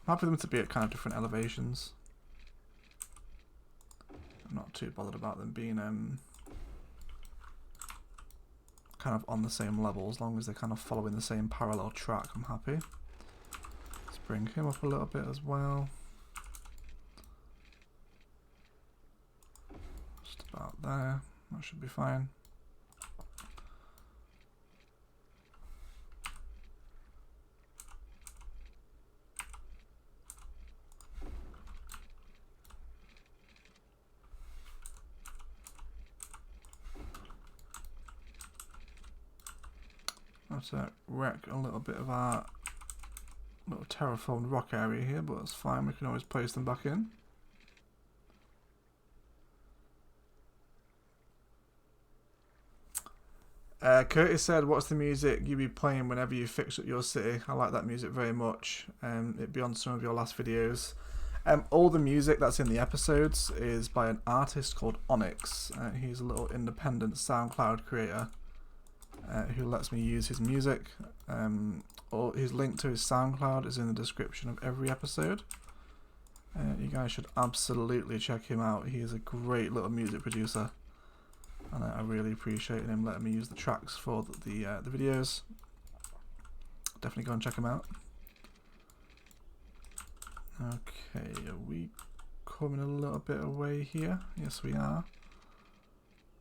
I'm happy for them to be at kind of different elevations. I'm not too bothered about them being kind of on the same level, as long as they're kind of following the same parallel track. I'm happy. Let's bring him up a little bit as well. Just about there. That should be fine. To wreck a little bit of our little terraformed rock area here, but that's fine, we can always place them back in. Curtis said, what's the music you be playing whenever you fix up your city? I like that music very much. It'd be on some of your last videos. All the music that's in the episodes is by an artist called Onyx. He's a little independent SoundCloud creator who lets me use his music. Or his link to his SoundCloud is in the description of every episode. You guys should absolutely check him out. He is a great little music producer, and I really appreciate him letting me use the tracks for the videos. Definitely go and check him out. Okay, are we coming a little bit away here? Yes, we are.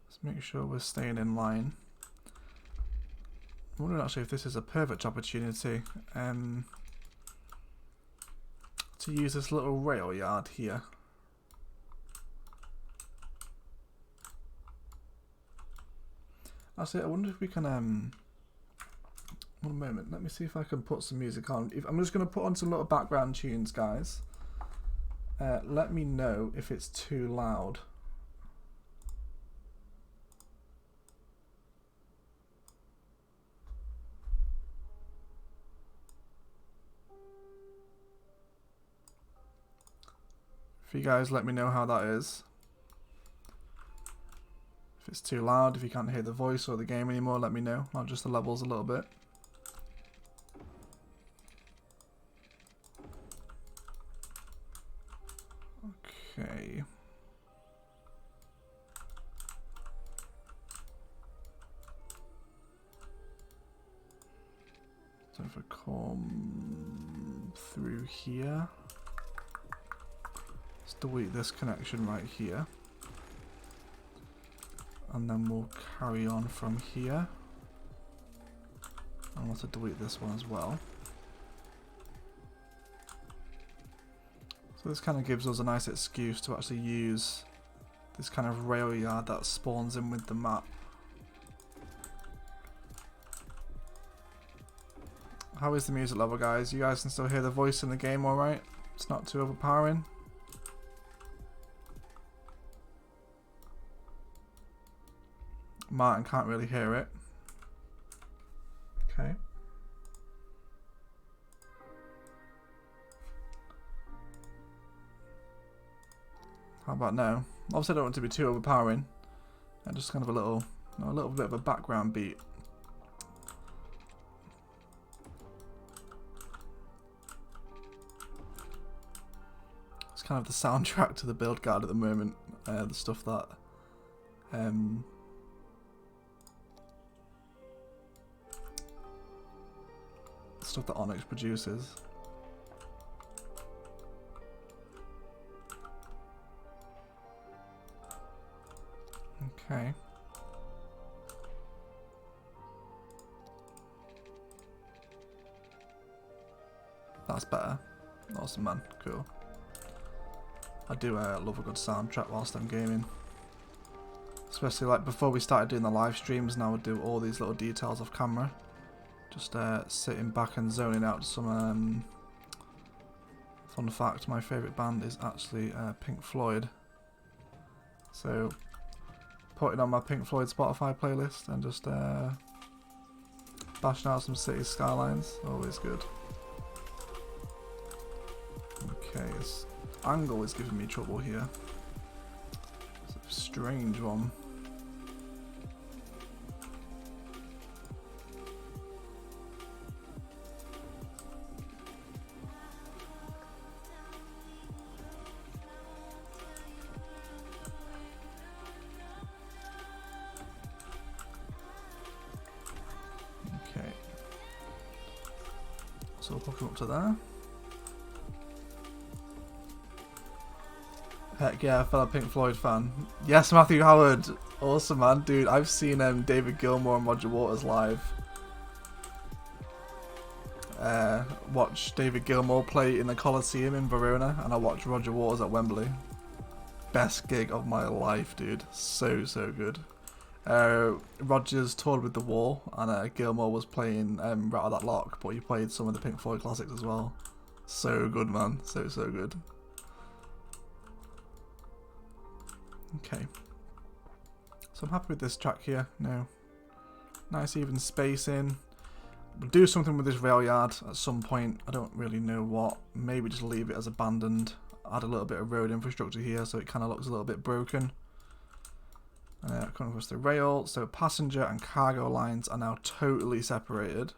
Let's make sure we're staying in line. I'm wondering actually if this is a perfect opportunity to use this little rail yard here. Actually, I wonder if we can one moment, let me see if I can put some music on. I'm just going to put on some little background tunes, guys. Let me know if it's too loud. If you guys let me know how that is. If it's too loud, if you can't hear the voice or the game anymore, let me know. I'll adjust the levels a little bit. Okay. So if I come through here, let's delete this connection right here. And then we'll carry on from here. I want to delete this one as well. So this kind of gives us a nice excuse to actually use this kind of rail yard that spawns in with the map. How is the music level, guys? You guys can still hear the voice in the game alright? It's not too overpowering? Martin can't really hear it. Okay. How about now? Obviously I don't want it to be too overpowering. And just kind of a little bit of a background beat. It's kind of the soundtrack to the build guide at the moment. The stuff that Onyx produces. Okay. That's better. Awesome, man. Cool. I do love a good soundtrack whilst I'm gaming. Especially like before we started doing the live streams, now I would do all these little details off camera. Just sitting back and zoning out to some fun fact, my favourite band is actually Pink Floyd. So putting on my Pink Floyd Spotify playlist and just bashing out some City Skylines, always good. Okay, this angle is giving me trouble here. It's a strange one. So we'll hook him up to there. Heck yeah, a fellow Pink Floyd fan. Yes, Matthew Howard. Awesome, man. Dude, I've seen David Gilmour and Roger Waters live. Watch David Gilmour play in the Coliseum in Verona, and I watched Roger Waters at Wembley. Best gig of my life, dude. So good. Rogers toured with The Wall, and Gilmour was playing Rattle That Lock, but he played some of the Pink Floyd classics as well. So good, man. So good. Okay. So I'm happy with this track here. No. Nice even spacing. We'll do something with this rail yard at some point. I don't really know what. Maybe just leave it as abandoned. add a little bit of road infrastructure here so it kind of looks a little bit broken. Coming across the rail, so passenger and cargo lines are now totally separated.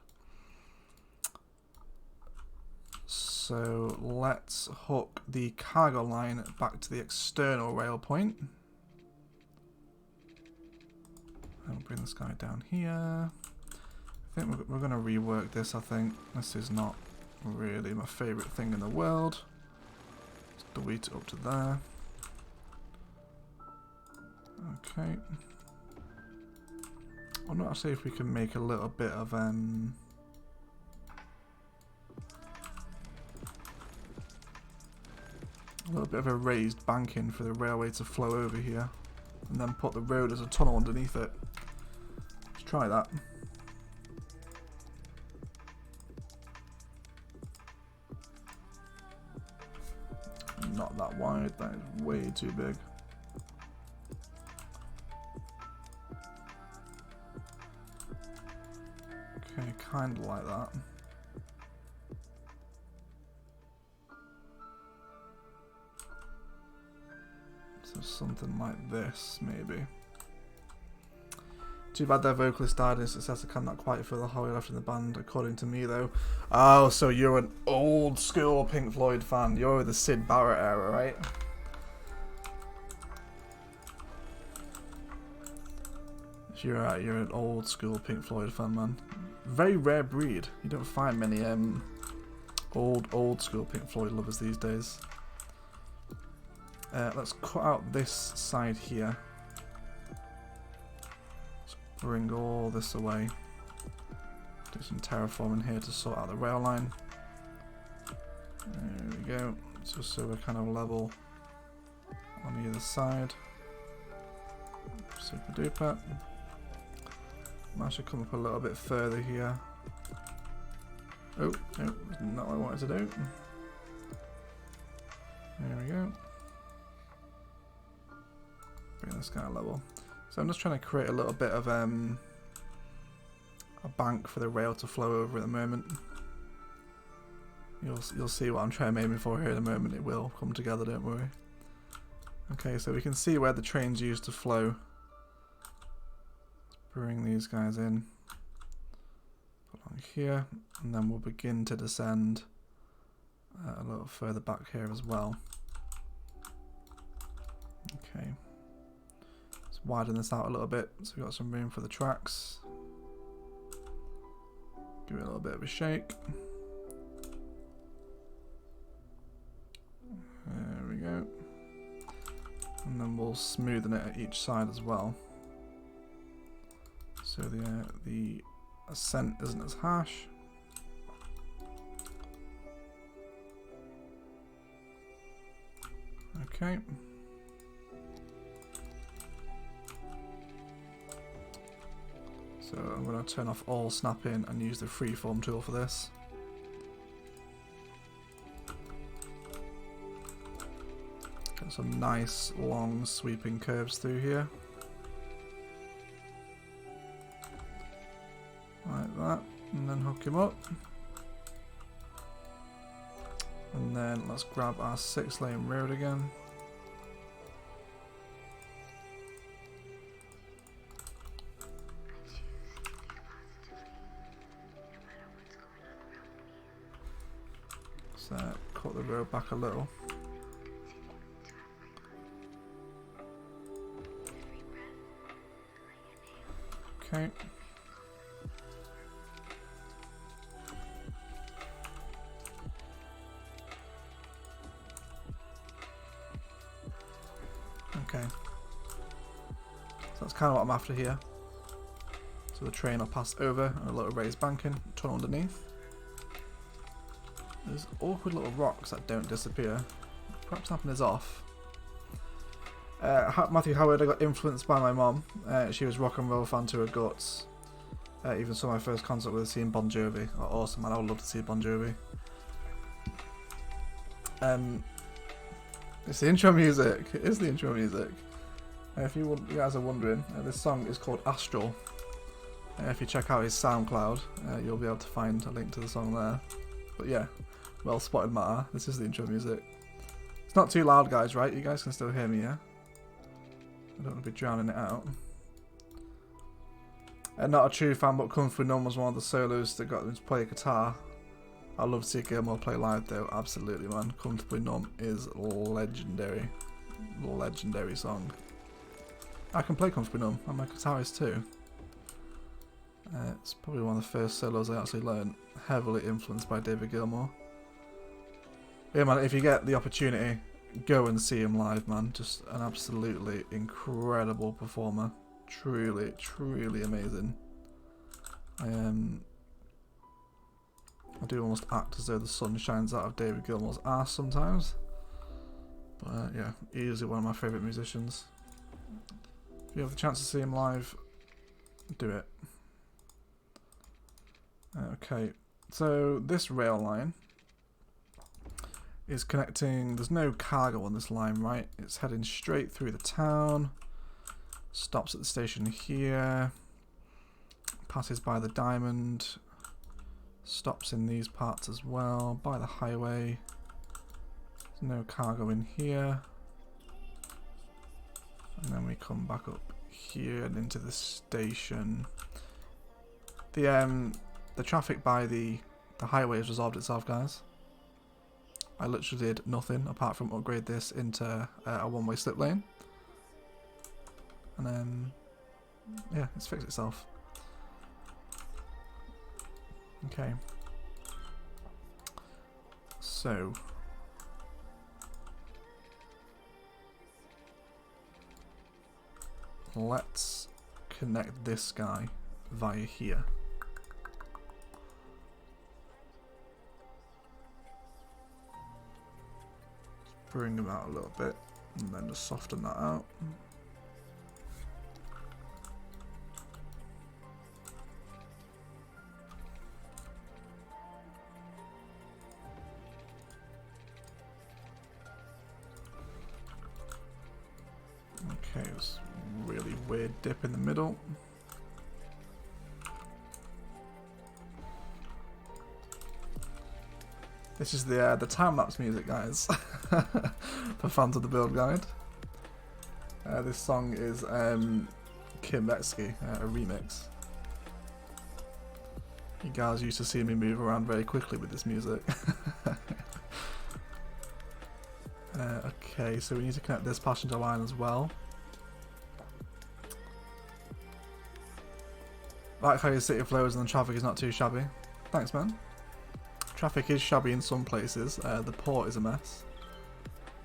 So let's hook the cargo line back to the external rail point. And bring this guy down here. I think we're going to rework this, I think. This is not really my favourite thing in the world. Let's delete it up to there. Okay. I wonder actually if we can make a little bit of a raised banking for the railway to flow over here, and then put the road as a tunnel underneath it. Let's try that. Not that wide, that is way too big. Okay, kind of like that. So something like this, maybe. Too bad their vocalist died in successor cannot quite fill the hole left in the band, according to me, though. Oh, so you're an old school Pink Floyd fan. You're the Syd Barrett era, right? You're an old school Pink Floyd fan, man. Very rare breed. You don't find many old school Pink Floyd lovers these days. Let's cut out this side here. Let's bring all this away. Do some terraforming here to sort out the rail line. There we go. Just so we're kind of level on either side. Super duper. I should come up a little bit further here. Oh, no, not what I wanted to do. There we go. Bring this guy level. So I'm just trying to create a little bit of a bank for the rail to flow over at the moment. You'll see what I'm trying to aim for here in a moment. It will come together, don't worry. Okay, so we can see where the trains used to flow. Bring these guys in along here, and then we'll begin to descend a little further back here as well. Okay, let's widen this out a little bit so we've got some room for the tracks. Give it a little bit of a shake. There we go. And then we'll smoothen it at each side as well. So the ascent isn't as harsh. Okay. So I'm going to turn off all snapping and use the freeform tool for this. Got some nice long sweeping curves through here. Like that, and then hook him up. And then let's grab our 6-lane road again. So cut the road back a little. Okay. Okay, so that's kind of what I'm after here. So the train will pass over and a little raised banking, tunnel underneath. There's awkward little rocks that don't disappear. Perhaps snapping is off. Matthew Howard, I got influenced by my mom. She was rock and roll fan to her guts. Even saw my first concert with her seeing Bon Jovi. Oh, awesome, man, I would love to see Bon Jovi. It's the intro music. It is the intro music. If you guys are wondering, this song is called Astral. If you check out his SoundCloud, you'll be able to find a link to the song there. But yeah, well spotted, Matter. This is the intro music. It's not too loud, guys, right? You guys can still hear me, yeah? I don't want to be drowning it out. Not a true fan, but Kung Fu Numb was one of the solos that got them to play guitar. I love to see Gilmore play live, though. Absolutely, man. Kung Fu Numb is legendary. Legendary song. I can play Kung Fu Numb. I'm a guitarist, too. It's probably one of the first solos I actually learned. Heavily influenced by David Gilmour. Yeah, man, if you get the opportunity, go and see him live, man. Just an absolutely incredible performer. Truly, truly amazing. I do almost act as though the sun shines out of David Gilmour's ass sometimes. But yeah, easily one of my favourite musicians. If you have the chance to see him live, do it. Okay, so this rail line is connecting. There's no cargo on this line, right? It's heading straight through the town. Stops at the station here. Passes by the diamond. Stops in these parts as well. By the highway. There's no cargo in here. And then we come back up here and into the station. The traffic by the highway has resolved itself, guys. I literally did nothing apart from upgrade this into a one-way slip lane. And then, yeah, it's fixed itself. Okay. So. Let's connect this guy via here. Bring him out a little bit and then just soften that out. Okay, it's a really weird dip in the middle. This is the time-lapse music, guys, for fans of the build guide. This song is Kim Betsky, a remix. You guys used to see me move around very quickly with this music. Okay, so we need to connect this passenger line as well. Like how your city flows and the traffic is not too shabby. Thanks, man. Traffic is shabby in some places. The port is a mess.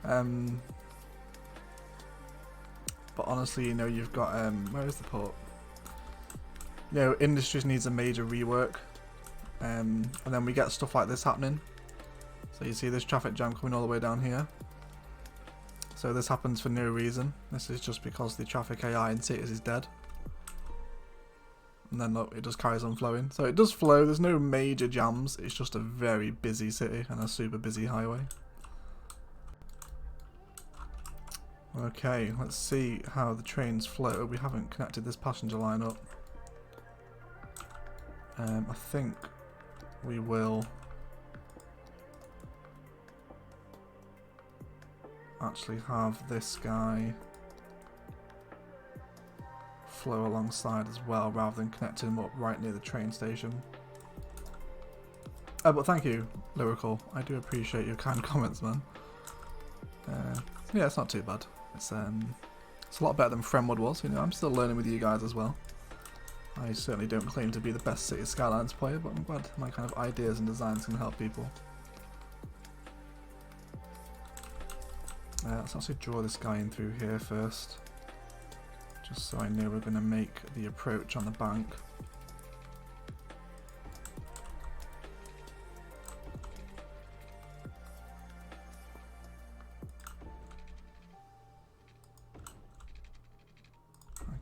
But honestly, you know, you've got where is the port? You know, industries needs a major rework, and then we get stuff like this happening. So you see this traffic jam coming all the way down here. So this happens for no reason. This is just because the traffic AI in cities is dead. And then look, it just carries on flowing. So it does flow, there's no major jams, it's just a very busy city and a super busy highway. Okay, let's see how the trains flow. We haven't connected this passenger line up. I think we will actually have this guy flow alongside as well, rather than connecting them up right near the train station. But thank you, Lyrical. I do appreciate your kind comments, man. Yeah, it's not too bad. It's a lot better than Fremwood was. You know, I'm still learning with you guys as well. I certainly don't claim to be the best City Skylines player, but I'm glad my kind of ideas and designs can help people. Let's actually draw this guy in through here first. Just so I know we're going to make the approach on the bank.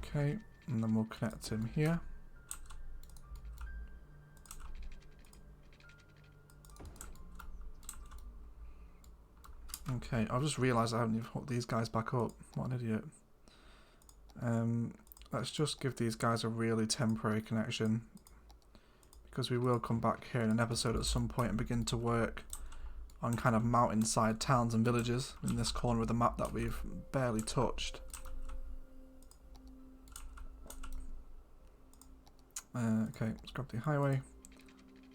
Okay, and then we'll connect him here. Okay, I've just realised I haven't even hooked these guys back up. What an idiot. Let's just give these guys a really temporary connection, because we will come back here in an episode at some point and begin to work on kind of mountainside towns and villages in this corner of the map that we've barely touched. Okay, let's grab the highway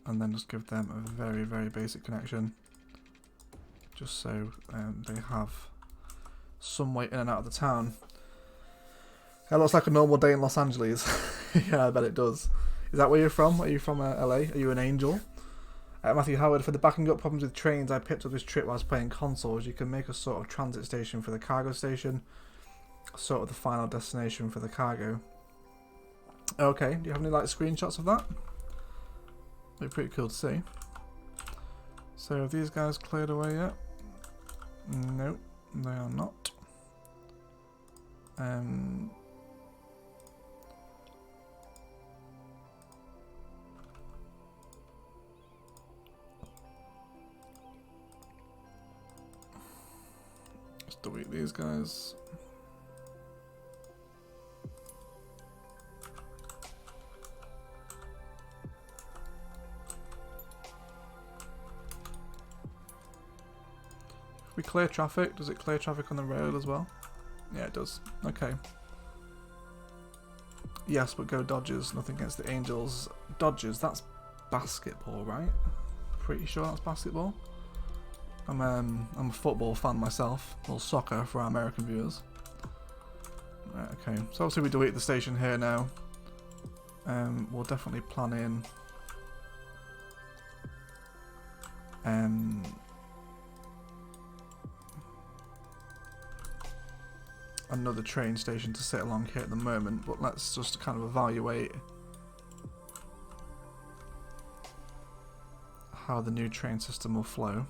and then just give them a very, very basic connection, just so they have some way in and out of the town. It looks like a normal day in Los Angeles. Yeah, I bet it does. Is that where you're from? Are you from LA? Are you an angel? Matthew Howard, for the backing up problems with trains, I picked up this trip whilst playing consoles. You can make a sort of transit station for the cargo station, sort of the final destination for the cargo. Okay, do you have any like screenshots of that? They're pretty cool to see. So have these guys cleared away yet? Nope, they are not. Let's delete these guys. If we clear traffic, does it clear traffic on the road as well? Yeah, it does. Okay. Yes, but go Dodgers. Nothing against the Angels. Dodgers, that's basketball, right? Pretty sure that's basketball. I'm a football fan myself, or soccer for our American viewers. Right, okay, so obviously we delete the station here now. We'll definitely plan in another train station to sit along here at the moment, but let's just kind of evaluate how the new train system will flow.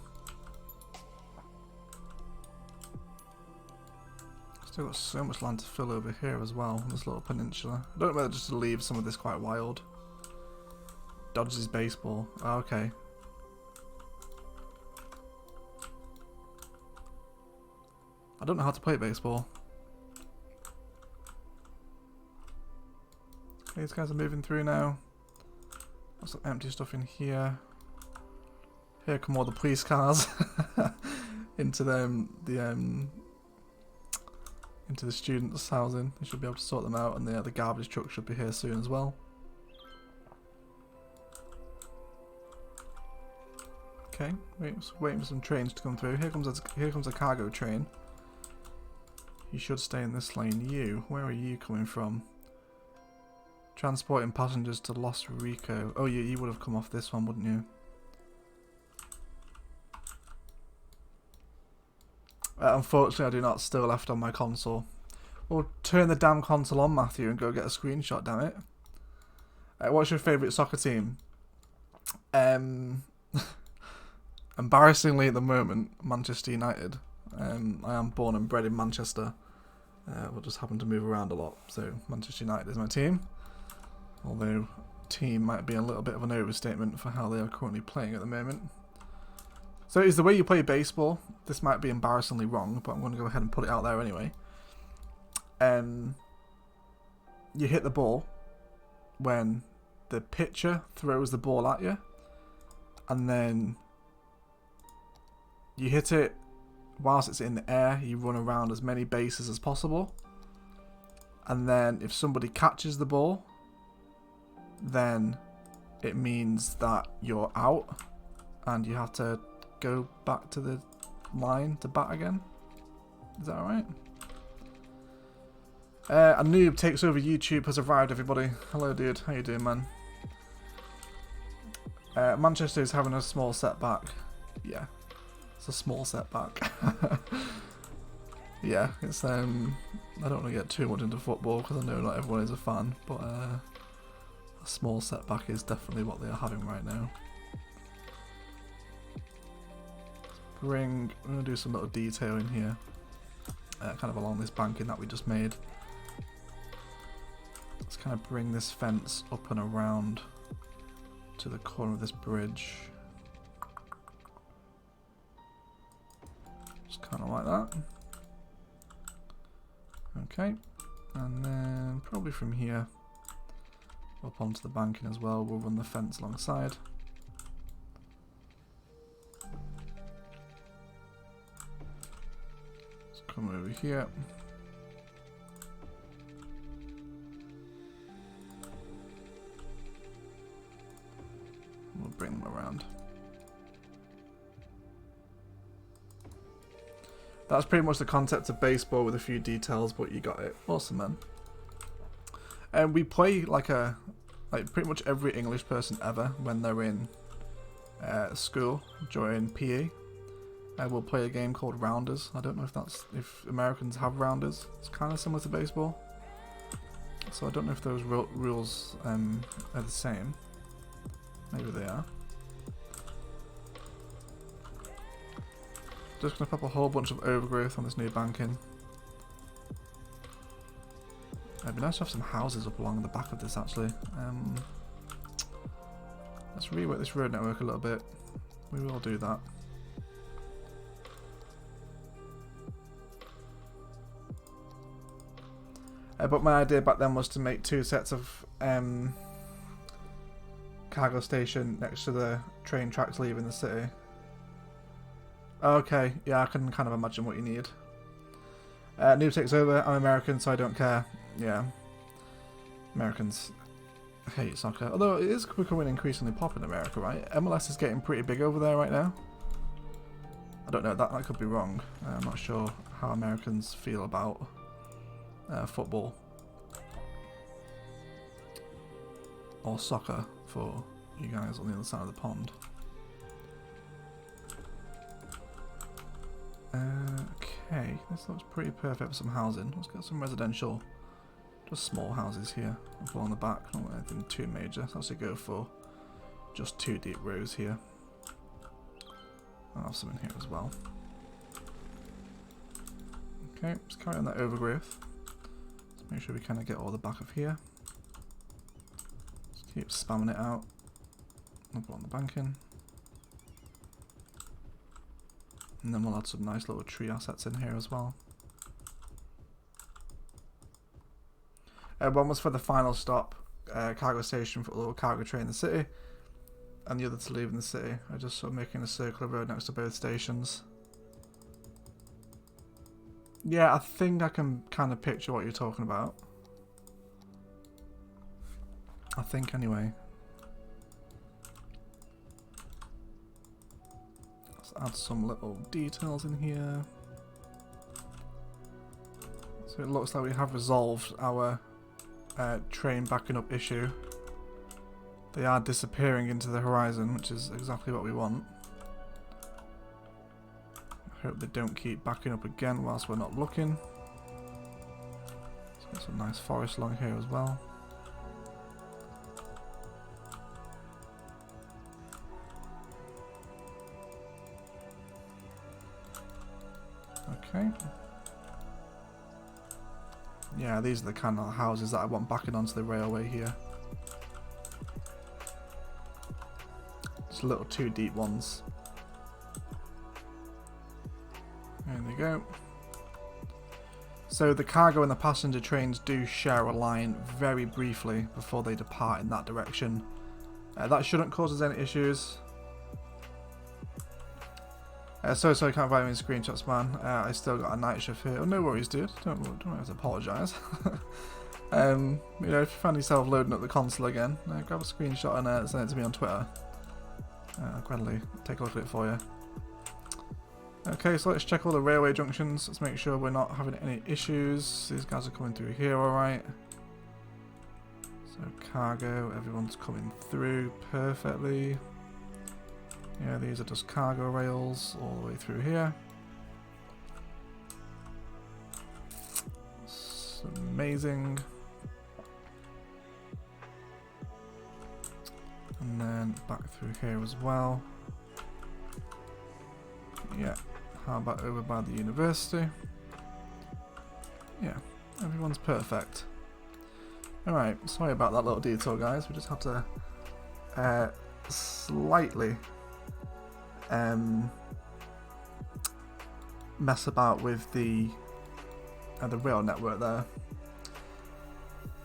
Still got so much land to fill over here as well, on this little peninsula. I don't know whether just to leave some of this quite wild. Dodgers baseball. Oh, okay. I don't know how to play baseball. Okay, these guys are moving through now. Got some empty stuff in here. Here come all the police cars into into the students' housing. They should be able to sort them out, and the garbage truck should be here soon as well. Okay, waiting for some trains to come through. Here comes a cargo train. You should stay in this lane. You, where are you coming from? Transporting passengers to Los Rico. Oh, you would have come off this one, wouldn't you? Unfortunately, I do not still left on my console. Well, turn the damn console on, Matthew, and go get a screenshot, damn it. What's your favourite soccer team? Embarrassingly at the moment, Manchester United. I am born and bred in Manchester. But just happen to move around a lot. So Manchester United is my team. Although team might be a little bit of an overstatement for how they are currently playing at the moment. So is the way you play baseball. This might be embarrassingly wrong, but I'm going to go ahead and put it out there anyway. You hit the ball when the pitcher throws the ball at you, and then you hit it whilst it's in the air. You run around as many bases as possible, and then if somebody catches the ball, then it means that you're out and you have to go back to the line to bat again. Is that alright? A noob takes over YouTube has arrived, everybody. Hello, dude. How you doing, man? Manchester is having a small setback. Yeah, it's a small setback. Yeah, it's I don't want to get too much into football because I know not everyone is a fan, but a small setback is definitely what they are having right now. I'm going to do some little detailing here, kind of along this banking that we just made. Let's kind of bring this fence up and around to the corner of this bridge. Just kind of like that. Okay, and then probably from here up onto the banking as well, we'll run the fence alongside. Come over here. We'll bring them around. That's pretty much the concept of baseball with a few details, but you got it. Awesome, man. And we play like pretty much every English person ever when they're in school during PE. We'll play a game called Rounders. I don't know if Americans have Rounders. It's kind of similar to baseball. So I don't know if those rules are the same. Maybe they are. Just going to pop a whole bunch of overgrowth on this new banking. It'd be nice to have some houses up along the back of this actually. Let's rework this road network a little bit. We will do that. But my idea back then was to make 2 sets of cargo station next to the train tracks leaving the city. Okay, yeah, I can kind of imagine what you need. Noob takes over. I'm American, so I don't care. Yeah. Americans hate soccer. Although it is becoming increasingly popular in America, right? MLS is getting pretty big over there right now. I don't know, that could be wrong. I'm not sure how Americans feel about football. Or soccer for you guys on the other side of the pond. Okay, this looks pretty perfect for some housing. Let's get some residential, just small houses here. Up along the back, not anything too major. So I'll go for just 2 deep rows here. I'll have some in here as well. Okay, let's carry on that overgrowth. Let's make sure we kind of get all the back of here. Just keep spamming it out. Up on the banking. And then we'll add some nice little tree assets in here as well. One was for the final stop, cargo station for a little cargo train in the city, and the other to leave in the city. I just sort of making a circular road next to both stations. Yeah, I think I can kind of picture what you're talking about. I think anyway. Add some little details in here. So it looks like we have resolved our train backing up issue. They are disappearing into the horizon, which is exactly what we want. I hope they don't keep backing up again whilst we're not looking. Let's get some nice forest along here as well. Okay. Yeah, these are the kind of houses that I want backing onto the railway here. Just little 2 deep ones. There we go. So the cargo and the passenger trains do share a line very briefly before they depart in that direction. That shouldn't cause us any issues. Sorry, I can't write any screenshots, man. I still got a night shift here. Oh, no worries, dude. Don't have to apologise. You know, if you find yourself loading up the console again, grab a screenshot and send it to me on Twitter. I'll gladly take a look at it for you. Okay, so let's check all the railway junctions. Let's make sure we're not having any issues. These guys are coming through here alright. So cargo, everyone's coming through perfectly. Yeah, these are just cargo rails all the way through here. It's amazing. And then back through here as well. Yeah, how about over by the university? Yeah, everyone's perfect. Alright, sorry about that little detour, guys. We just have to slightly mess about with the rail network there.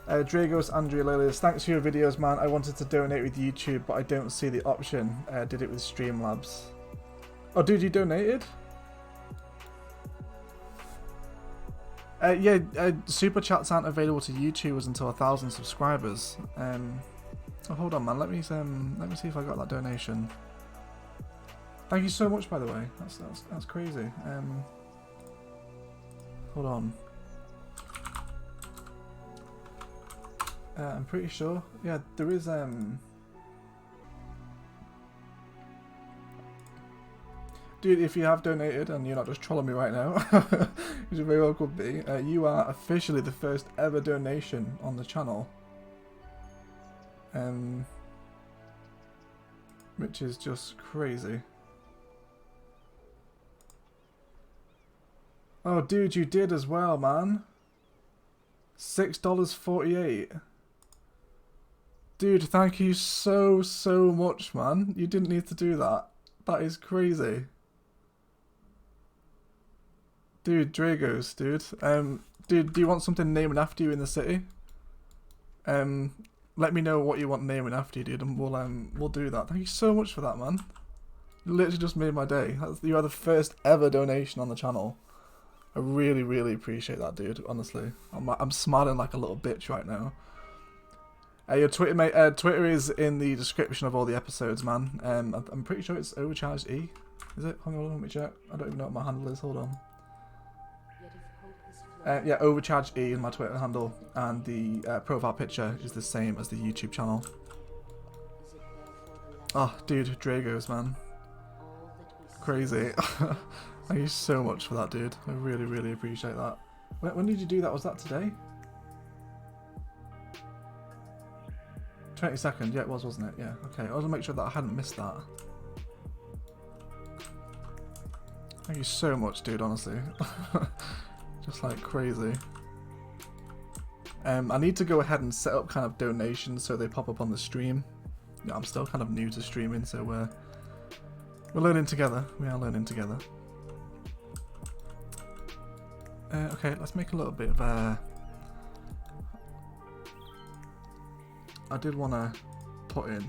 Dragos Andrea Lilius, thanks for your videos, man. I wanted to donate with YouTube, but I don't see the option. Did it with Streamlabs. Oh, dude, you donated? Yeah, super chats aren't available to YouTubers until 1,000 subscribers. Oh, hold on, man. Let me see if I got that donation. Thank you so much, by the way. That's crazy. Hold on. I'm pretty sure. Yeah, there is Dude, if you have donated and you're not just trolling me right now, which you very well could be, you are officially the first ever donation on the channel. Which is just crazy. Oh, dude, you did as well, man. $6.48. Dude, thank you so much, man. You didn't need to do that. That is crazy. Dude, Dragos, dude. Dude, do you want something naming after you in the city? Let me know what you want naming after you, dude, and we'll do that. Thank you so much for that, man. You literally just made my day. You are the first ever donation on the channel. I really appreciate that, dude. Honestly, I'm smiling like a little bitch right now. Your Twitter, mate. Twitter is in the description of all the episodes, man. I'm pretty sure it's Overcharged E. Is it? Hang on, let me check. I don't even know what my handle is. Hold on. Yeah, Overcharged E is my Twitter handle, and the profile picture is the same as the YouTube channel. Oh, dude, Dragos, man. Crazy. Thank you so much for that, dude. I really appreciate that. When did you do that? Was that today? 22nd, yeah, it was, wasn't it? Yeah, okay. I want to make sure that I hadn't missed that. Thank you so much, dude, honestly. Just like crazy. I need to go ahead and set up kind of donations so they pop up on the stream. Yeah, I'm still kind of new to streaming, so we're learning together. We are learning together. Okay, let's make a little bit of I did want to put in.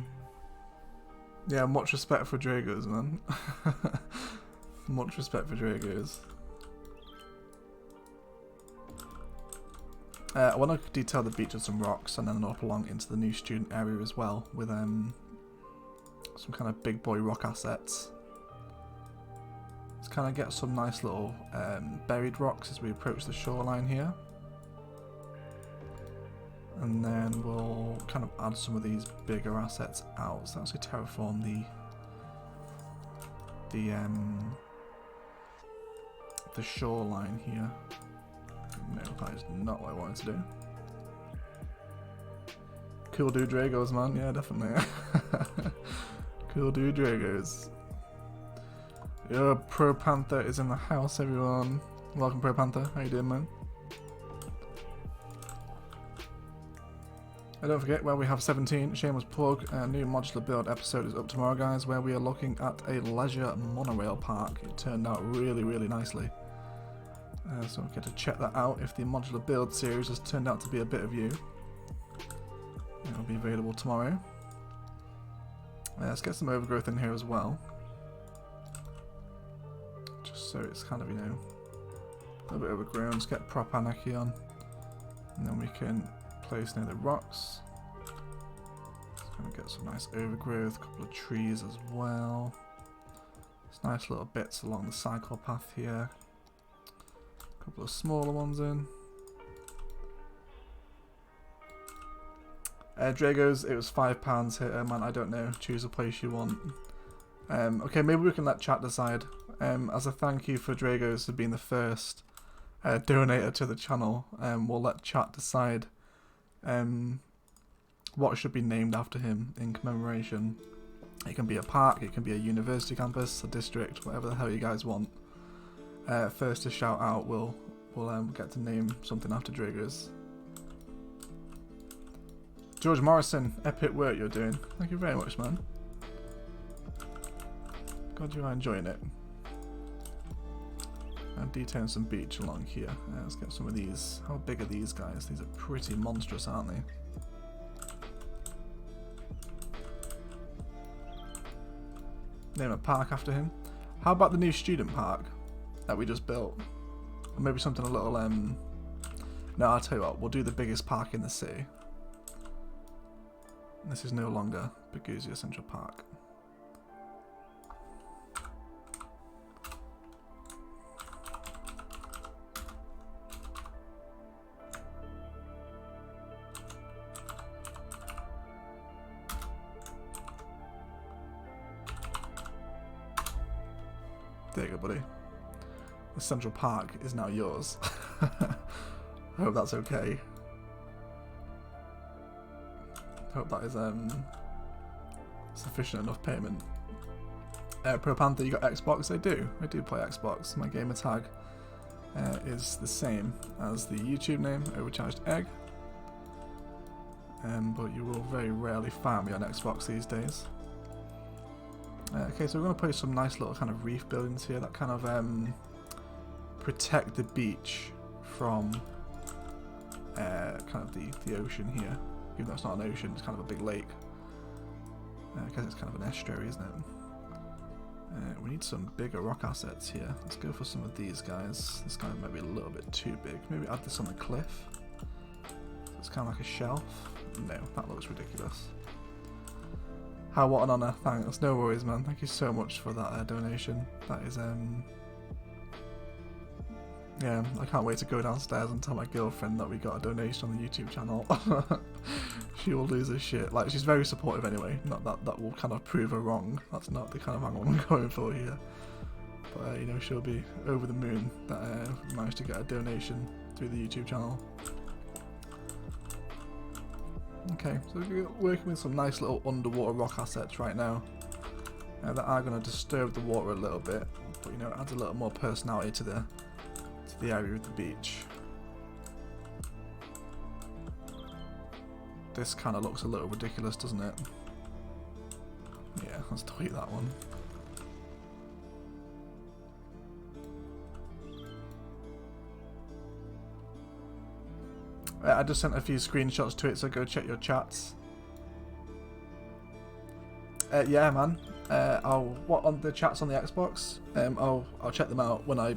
Yeah, much respect for Dragos, man. Much respect for Dragos. I want to detail the beach with some rocks and then up along into the new student area as well with some kind of big boy rock assets. Let's kind of get some nice little buried rocks as we approach the shoreline here. And then we'll kind of add some of these bigger assets out. So actually terraform the shoreline here. No, that is not what I wanted to do. Cool dude Dragos, man. Yeah, definitely. Cool dude Dragos. Yo, Pro Panther is in the house, everyone. Welcome, Pro Panther. How you doing, man? And don't forget, where we have 17, shameless plug, a new modular build episode is up tomorrow, guys, where we are looking at a leisure monorail park. It turned out really nicely. So we'll get to check that out if the modular build series has turned out to be a bit of you. It'll be available tomorrow. Let's get some overgrowth in here as well. Just so it's kind of, you know, a little bit overgrown. Let's get prop anarchy on. And then we can place near the rocks. Just gonna get some nice overgrowth, a couple of trees as well. It's nice little bits along the cycle path here. A couple of smaller ones in. Dragos, it was £5 here, man. I don't know. Choose a place you want. Okay, maybe we can let chat decide. As a thank you for Dragos for being the first donator to the channel, we'll let chat decide what should be named after him in commemoration. It can be a park, it can be a university campus, a district, whatever the hell you guys want. First to shout out, we'll get to name something after Dragos. George Morrison, epic work you're doing. Thank you very much, man. God, you are enjoying it. And detailing some beach along here. Let's get some of these. How big are these guys? These are pretty monstrous, aren't they? Name a park after him. How about the new student park that we just built? Or maybe something a little No, I'll tell you what, we'll do the biggest park in the city. This is no longer Bagoosia Central Park. There you go, buddy. The Central Park is now yours. I hope that's okay. I hope that is sufficient enough payment. Pro Panther, you got Xbox? I do play Xbox. My gamer tag is the same as the YouTube name, Overcharged Egg. But you will very rarely find me on Xbox these days. Okay, so we're going to put some nice little kind of reef buildings here that kind of protect the beach from kind of the ocean here. Even though it's not an ocean, it's kind of a big lake. I guess it's kind of an estuary, isn't it? We need some bigger rock assets here. Let's go for some of these guys. This guy might be a little bit too big. Maybe add this on the cliff. It's kind of like a shelf. No, that looks ridiculous. How, what an honour. Thanks. No worries, man. Thank you so much for that donation. That is, yeah, I can't wait to go downstairs and tell my girlfriend that we got a donation on the YouTube channel. She will lose her shit. Like, she's very supportive anyway. Not that will kind of prove her wrong. That's not the kind of angle I'm going for here. But, you know, she'll be over the moon that I managed to get a donation through the YouTube channel. Okay, so we're working with some nice little underwater rock assets right now that are going to disturb the water a little bit, but you know, it adds a little more personality to the area of the beach. This kind of looks a little ridiculous, doesn't it? Yeah, let's delete that one. I just sent a few screenshots to it, so go check your chats. Yeah, man. What on the chats on the Xbox? I'll check them out when I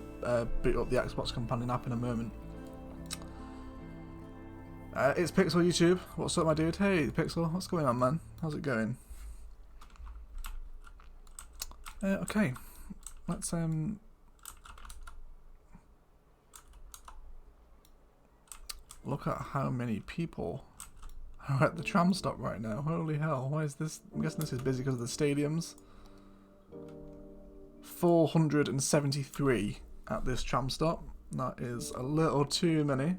boot up the Xbox companion app in a moment. It's Pixel YouTube. What's up, my dude? Hey, Pixel. What's going on, man? How's it going? Okay. Let's look at how many people are at the tram stop right now. Holy hell, why is this? I'm guessing this is busy because of the stadiums. 473 at this tram stop. That is a little too many.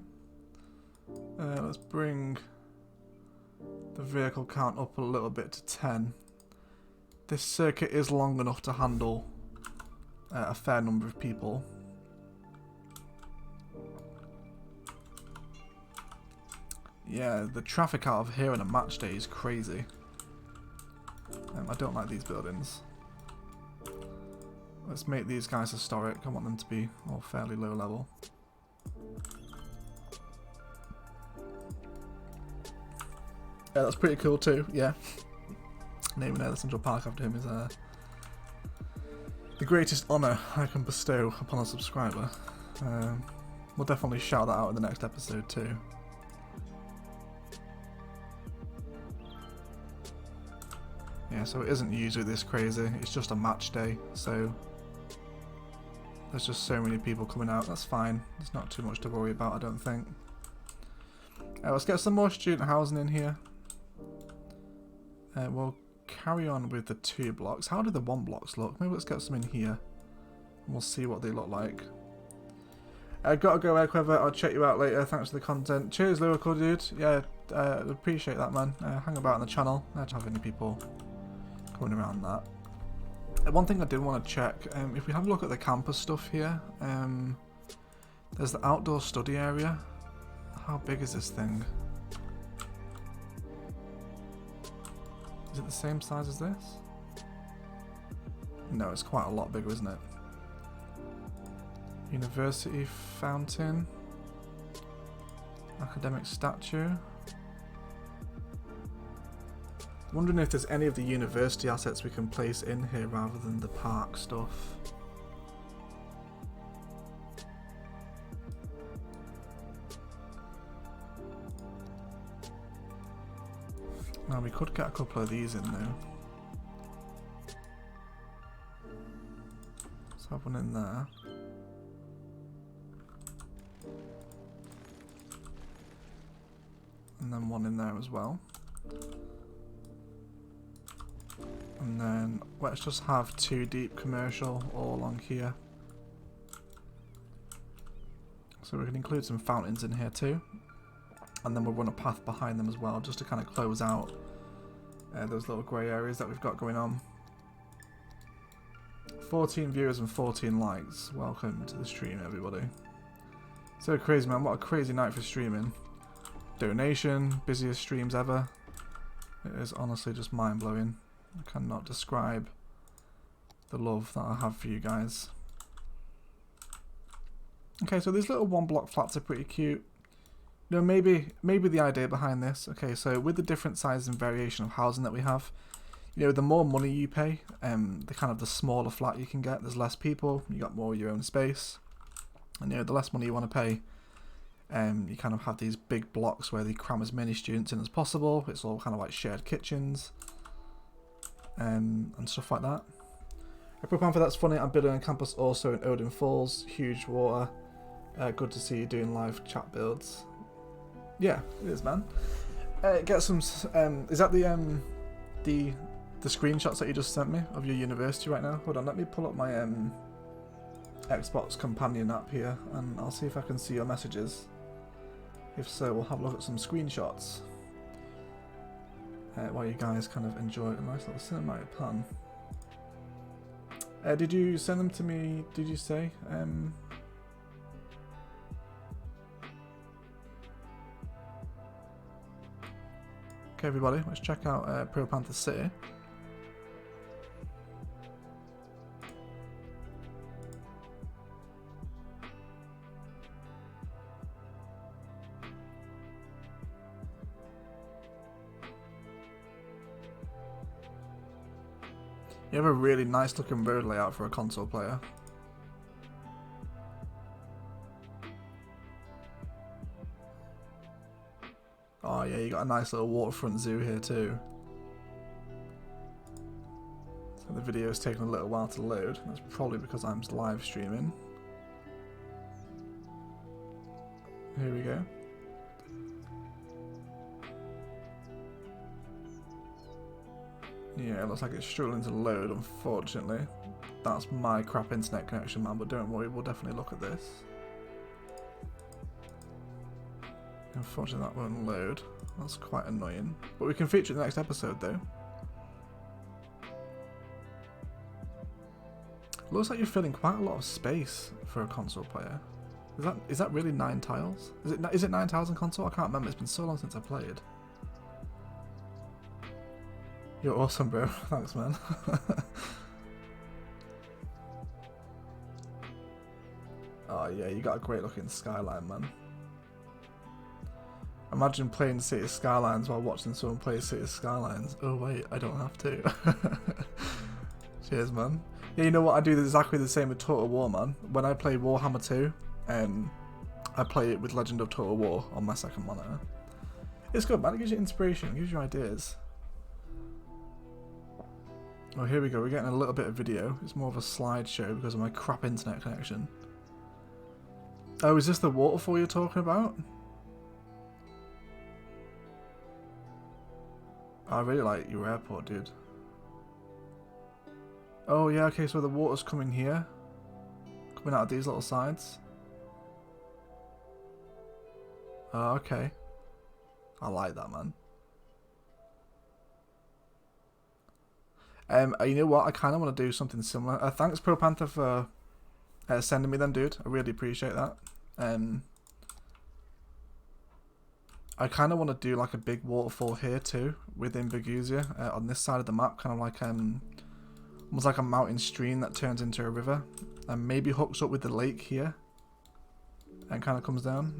Let's bring the vehicle count up a little bit to 10. This circuit is long enough to handle a fair number of people. Yeah, the traffic out of here on a match day is crazy. I don't like these buildings. Let's make these guys historic. I want them to be all fairly low level. Yeah, that's pretty cool too, yeah. Naming the Central Park after him is the greatest honour I can bestow upon a subscriber. We'll definitely shout that out in the next episode too. Yeah, so it isn't usually this crazy, it's just a match day, so there's just so many people coming out, that's fine. There's not too much to worry about, I don't think. Let's get some more student housing in here. We'll carry on with the 2 blocks. How do the 1 blocks look? Maybe let's get some in here, and we'll see what they look like. Gotta go, Airquiver, I'll check you out later, thanks for the content. Cheers, Lyrical Dude, yeah, appreciate that, man. Hang about on the channel, I don't have any people coming around that. One thing I did want to check, if we have a look at the campus stuff here, there's the outdoor study area. How big is this thing? Is it the same size as this? No, it's quite a lot bigger, isn't it? University fountain. Academic statue. Wondering if there's any of the university assets we can place in here rather than the park stuff. Now we could get a couple of these in though. Let's have one in there. And then one in there as well. And then let's just have 2 deep commercial all along here. So we can include some fountains in here too. And then we'll run a path behind them as well, just to kind of close out those little grey areas that we've got going on. 14 viewers and 14 likes. Welcome to the stream, everybody. So crazy, man. What a crazy night for streaming. Donation, busiest streams ever. It is honestly just mind-blowing. I cannot describe the love that I have for you guys. Okay, so these little 1-block flats are pretty cute. You know, maybe the idea behind this. Okay, so with the different sizes and variation of housing that we have, you know, the more money you pay, the smaller flat you can get. There's less people, you got more of your own space, and you know, the less money you want to pay, you kind of have these big blocks where they cram as many students in as possible. It's all kind of like shared kitchens, and stuff like that. A program for that's funny. I'm building on campus also in Odin Falls. Huge water. Good to see you doing live chat builds. Yeah, it is, man. Get some. Is that the screenshots that you just sent me of your university right now? Hold on, let me pull up my Xbox companion app here, and I'll see if I can see your messages. If so, we'll have a look at some screenshots while you guys kind of enjoy a nice little cinematic plan. Did you send them to me? Did you say? Okay, everybody, let's check out Pro Panther City. You have a really nice looking road layout for a console player. Oh yeah, you got a nice little waterfront zoo here too. So the video's taking a little while to load. That's probably because I'm live streaming. Here we go. Yeah, it looks like it's struggling to load, unfortunately. That's my crap internet connection, man, but don't worry, we'll definitely look at this. Unfortunately, that won't load. That's quite annoying. But we can feature it in the next episode, though. Looks like you're filling quite a lot of space for a console player. Is that really 9 tiles? Is it 9 tiles in console? I can't remember. It's been so long since I played. You're awesome, bro. Thanks, man. Oh yeah, you got a great looking skyline, man. Imagine playing City Skylines while watching someone play City Skylines. Oh wait, I don't have to. Cheers, man. Yeah, you know what? I do exactly the same with Total War, man. When I play Warhammer 2, I play it with Legend of Total War on my second monitor. It's good, man. It gives you inspiration. It gives you ideas. Oh, here we go. We're getting a little bit of video. It's more of a slideshow because of my crap internet connection. Oh, is this the waterfall you're talking about? I really like your airport, dude. Oh, yeah, okay, so the water's coming here. Coming out of these little sides. Oh, okay. I like that, man. You know what? I kind of want to do something similar. Thanks, Pro Panther, for sending me them, dude. I really appreciate that. I kind of want to do like a big waterfall here too, within Bergusia, on this side of the map, kind of like almost like a mountain stream that turns into a river, and maybe hooks up with the lake here, and kind of comes down.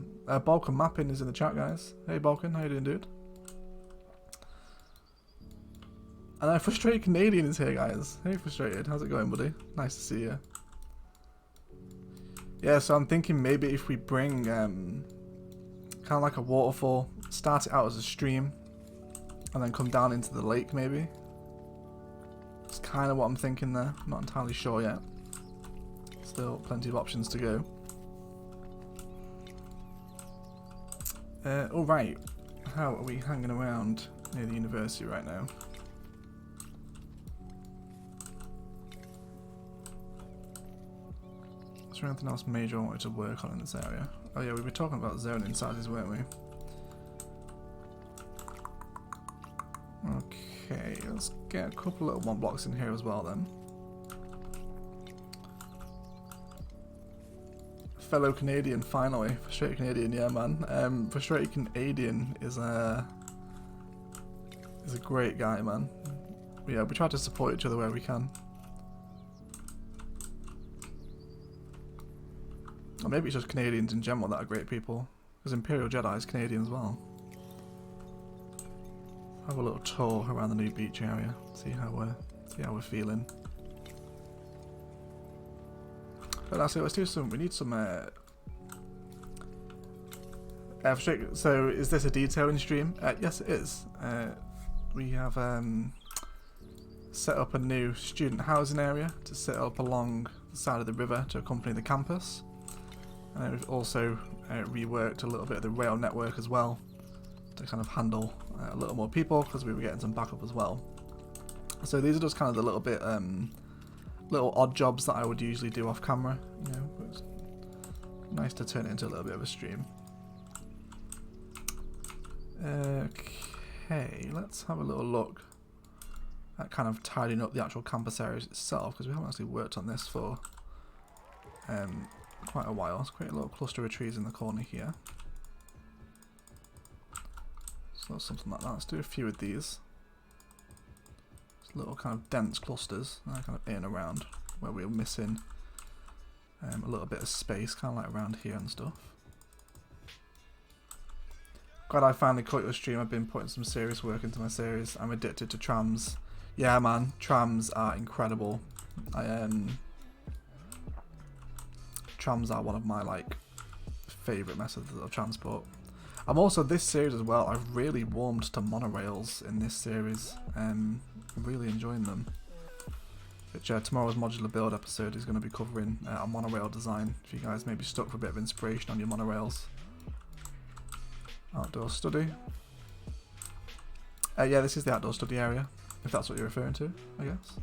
Balkan Mapping is in the chat, guys. Hey Balkan, how you doing, dude? And a Frustrated Canadian is here, guys. Hey Frustrated, how's it going, buddy? Nice to see you. Yeah, so I'm thinking maybe if we bring kind of like a waterfall, start it out as a stream, and then come down into the lake maybe. It's kind of what I'm thinking there. Not entirely sure yet. Still plenty of options to go. Alright, how are we hanging around near the university right now? Is there anything else major I wanted to work on in this area? Oh yeah, we were talking about zoning sizes, weren't we? Okay, let's get a couple little 1 blocks in here as well then. Fellow Canadian, finally. Frustrated Canadian, yeah man. Frustrated Canadian is a great guy, man. Yeah, we try to support each other where we can. Or maybe it's just Canadians in general that are great people. Because Imperial Jedi is Canadian as well. Have a little tour around the new beach area. See how we're feeling. But that's it. Let's do some. We need some. So is this a detailing stream? Yes, it is. We have set up a new student housing area to set up along the side of the river to accompany the campus. And we've also reworked a little bit of the rail network as well to kind of handle a little more people because we were getting some backup as well. So these are just kind of the little bit little odd jobs that I would usually do off camera, you know, but it's nice to turn it into a little bit of a stream. Okay, let's have a little look at kind of tidying up the actual campus areas itself, because we haven't actually worked on this for quite a while. Let's create a little cluster of trees in the corner here. So something like that. Let's do a few of these. Just little kind of dense clusters, kind of in and around where we're missing a little bit of space, kind of like around here and stuff. Glad I finally caught your stream. I've been putting some serious work into my series. I'm addicted to trams. Yeah, man, trams are incredible. Trams are one of my favourite methods of transport. I'm also, this series as well, I've really warmed to monorails in this series. I'm really enjoying them. Which tomorrow's modular build episode is going to be covering a monorail design. If you guys may be stuck for a bit of inspiration on your monorails. Outdoor study. Yeah, this is the outdoor study area, if that's what you're referring to, I guess.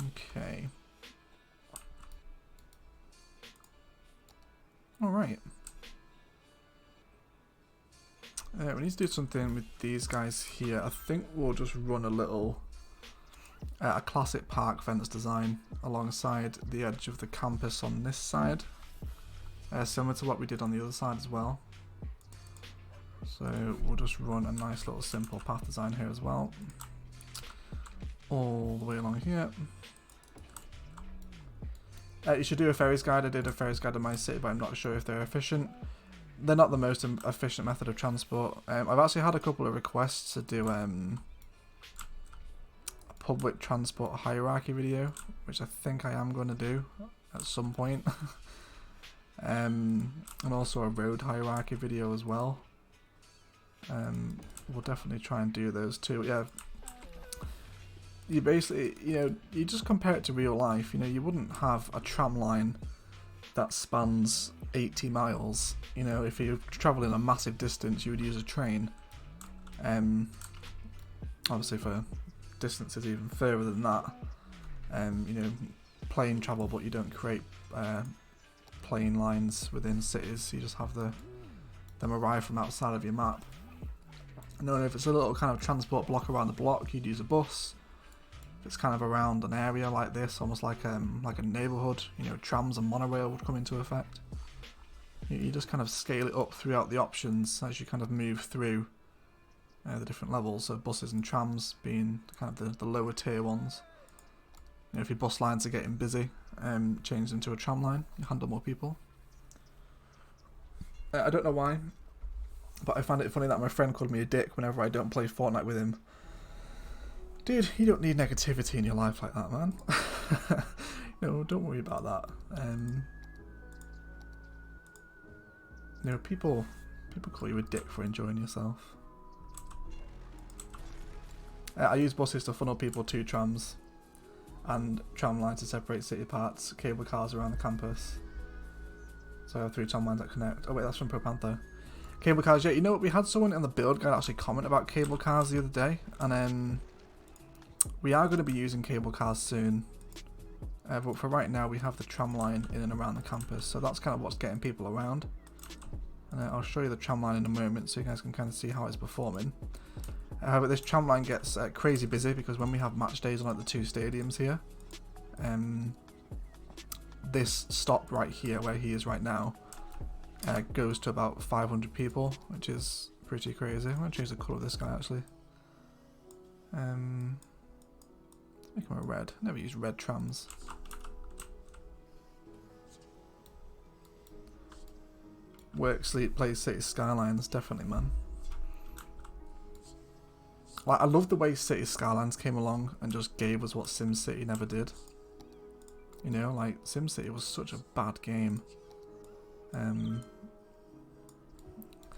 Okay. Alright. We need to do something with these guys here. I think we'll just run a little a classic park fence design alongside the edge of the campus on this side. Similar to what we did on the other side as well. So we'll just run a nice little simple path design here as well. All the way along here. You should do a ferries guide. I did a ferries guide in my city, but I'm not sure if they're efficient. They're not the most efficient method of transport. I've actually had a couple of requests to do a public transport hierarchy video, which I think I am going to do at some point. And also a road hierarchy video as well. We'll definitely try and do those too. Yeah. You basically, you just compare it to real life. You wouldn't have a tram line that spans 80 miles. If you're traveling a massive distance, you would use a train. Obviously for distances even further than that, plane travel, but you don't create plane lines within cities. You just have them arrive from outside of your map. And if it's a little kind of transport block around the block, you'd use a bus. If it's kind of around an area like this, almost like a neighbourhood, trams and monorail would come into effect. You just kind of scale it up throughout the options as you kind of move through the different levels. So buses and trams being kind of the lower tier ones. If your bus lines are getting busy, change them to a tram line. You handle more people. I don't know why, but I find it funny that my friend called me a dick whenever I don't play Fortnite with him. Dude, you don't need negativity in your life like that, man. Don't worry about that. People People call you a dick for enjoying yourself. I use buses to funnel people to trams and tram lines to separate city parts, cable cars around the campus. So I have 3 tram lines that connect. Oh wait, that's from Pro Panther. Cable cars, yeah, you know what, we had someone in the build guide actually comment about cable cars the other day, and we are going to be using cable cars soon. But for right now, we have the tram line in and around the campus, so that's kind of what's getting people around. And I'll show you the tram line in a moment so you guys can kind of see how it's performing. But this tram line gets crazy busy because when we have match days on like the 2 stadiums here, this stop right here where he is right now goes to about 500 people, which is pretty crazy. I'm going to change the colour of this guy actually. Make him a red. Never use red trams. Work, sleep, play, city, Skylines, definitely, man. Like, I love the way City Skylines came along and just gave us what SimCity never did. You know, like, SimCity was such a bad game.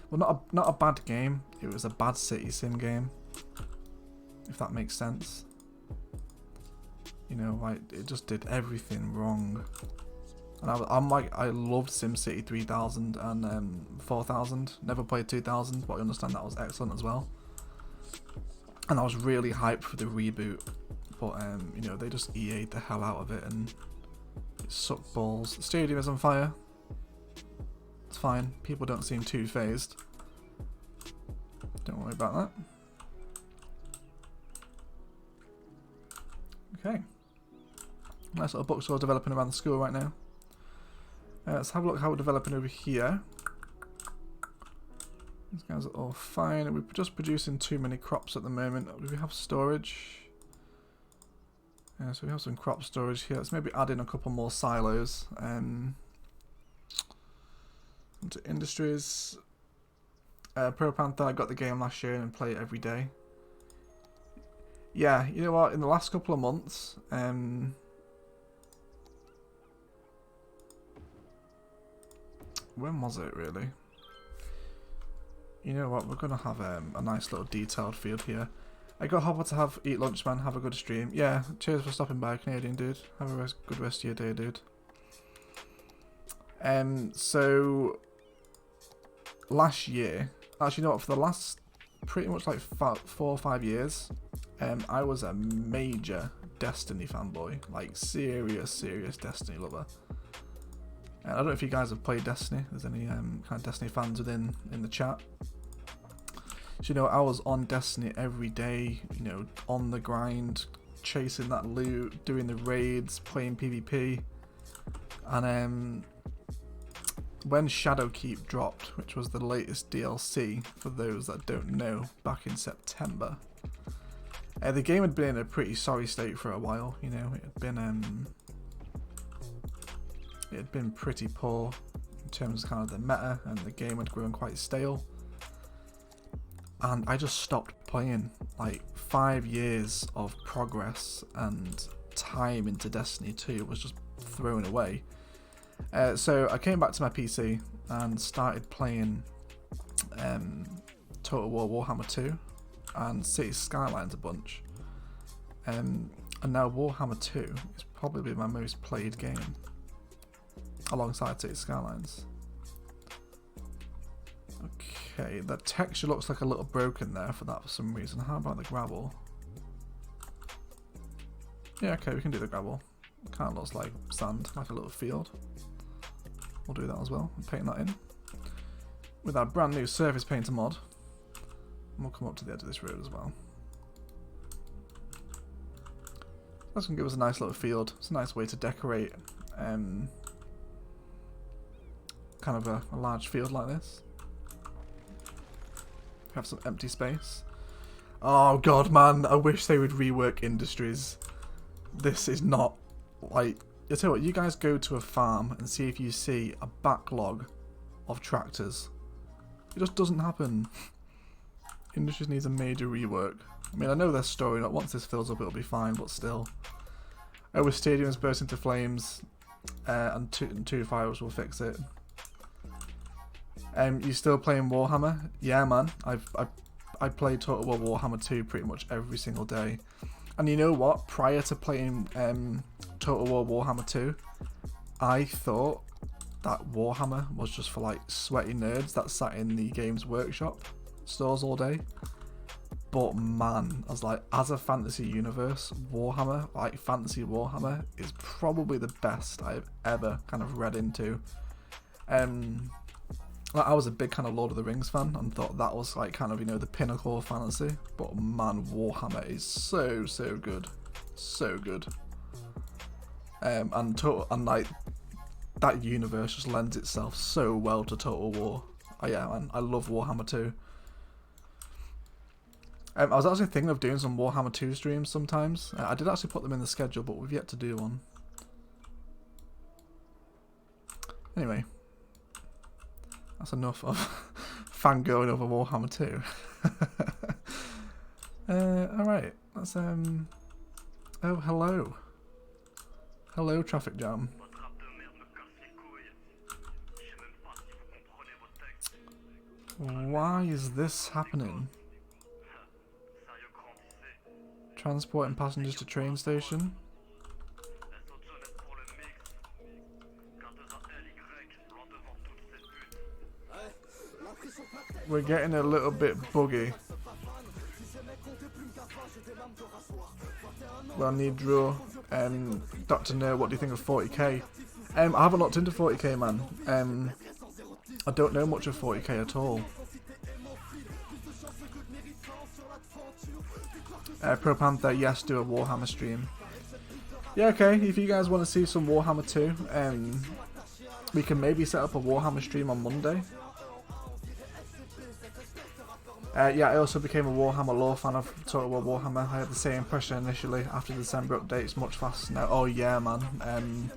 Well, not a bad game, it was a bad city sim game. If that makes sense. You know, like, it just did everything wrong. And I'm like, I loved SimCity 3000 and 4000. Never played 2000, but I understand that was excellent as well. And I was really hyped for the reboot, but you know, they just EA'd the hell out of it and it sucked balls. The stadium is on fire. It's fine. People don't seem too phased. Don't worry about that. Okay. Nice little bookstore developing around the school right now. Let's have a look how we're developing over here. These guys are all fine. We're just producing too many crops at the moment. Do we have storage? Yeah, so we have some crop storage here. Let's maybe add in a couple more silos. Into industries. Pro Panther, I got the game last year and play it every day. Yeah, you know what? In the last couple of months, when was it really? You know what? We're gonna have a nice little detailed field here. I got Hopper to eat lunch, man. Have a good stream. Yeah, cheers for stopping by, Canadian dude. Have a good rest of your day, dude. So last year, actually, you know what? For the last pretty much like 4 or 5 years, I was a major Destiny fanboy, like serious Destiny lover. I don't know if you guys have played Destiny. There's any kind of Destiny fans in the chat. So, you know, I was on Destiny every day, you know, on the grind, chasing that loot, doing the raids, playing PvP. And when Shadowkeep dropped, which was the latest DLC, for those that don't know, back in September, the game had been in a pretty sorry state for a while, you know. It had been pretty poor in terms of kind of the meta, and the game had grown quite stale. And I just stopped playing. Like 5 years of progress and time into Destiny 2 was just thrown away. So I came back to my PC and started playing Total War Warhammer 2 and City Skylines a bunch. And now Warhammer 2 is probably my most played game, alongside City Skylines. Okay, the texture looks like a little broken there for that for some reason. How about the gravel? Yeah, okay, we can do the gravel. It kind of looks like sand, like a little field. We'll do that as well and paint that in with our brand new surface painter mod. And we'll come up to the edge of this road as well. That's going to give us a nice little field. It's a nice way to decorate kind of a large field like this. Have some empty space. Oh god, man, I wish they would rework industries. This is not like, I tell you what, you guys go to a farm and see if you see a backlog of tractors. It just doesn't happen. Industries needs a major rework. I mean, I know their story, like once this fills up it'll be fine, but still. Oh, with stadiums burst into flames and two fires will fix it. You still playing Warhammer? Yeah, man. I play Total War Warhammer 2 pretty much every single day. And you know what? Prior to playing Total War Warhammer 2, I thought that Warhammer was just for like sweaty nerds that sat in the Games Workshop stores all day. But man, I was like, as a fantasy universe, Warhammer, like Fantasy Warhammer, is probably the best I've ever kind of read into. Like, I was a big kind of Lord of the Rings fan and thought that was like kind of, you know, the pinnacle of fantasy. But man, Warhammer is so good, so good. And like that universe just lends itself so well to Total War. Oh yeah, man, I love Warhammer 2. I was actually thinking of doing some Warhammer 2 streams sometimes. I did actually put them in the schedule, but we've yet to do one. Anyway, that's enough of fangirling over Warhammer 2. Alright, let's oh, hello. Hello, traffic jam. Why is this happening? Transporting passengers to train station. We're getting a little bit buggy. Well, Nidro, Dr. Nerd, what do you think of 40k? I haven't looked into 40k, man. I don't know much of 40k at all. Pro Panther, yes, do a Warhammer stream. Yeah, okay, if you guys want to see some Warhammer 2, we can maybe set up a Warhammer stream on Monday. Yeah, I also became a Warhammer lore fan of Total War Warhammer. I had the same impression initially. After the December updates, much faster now. Oh yeah, man.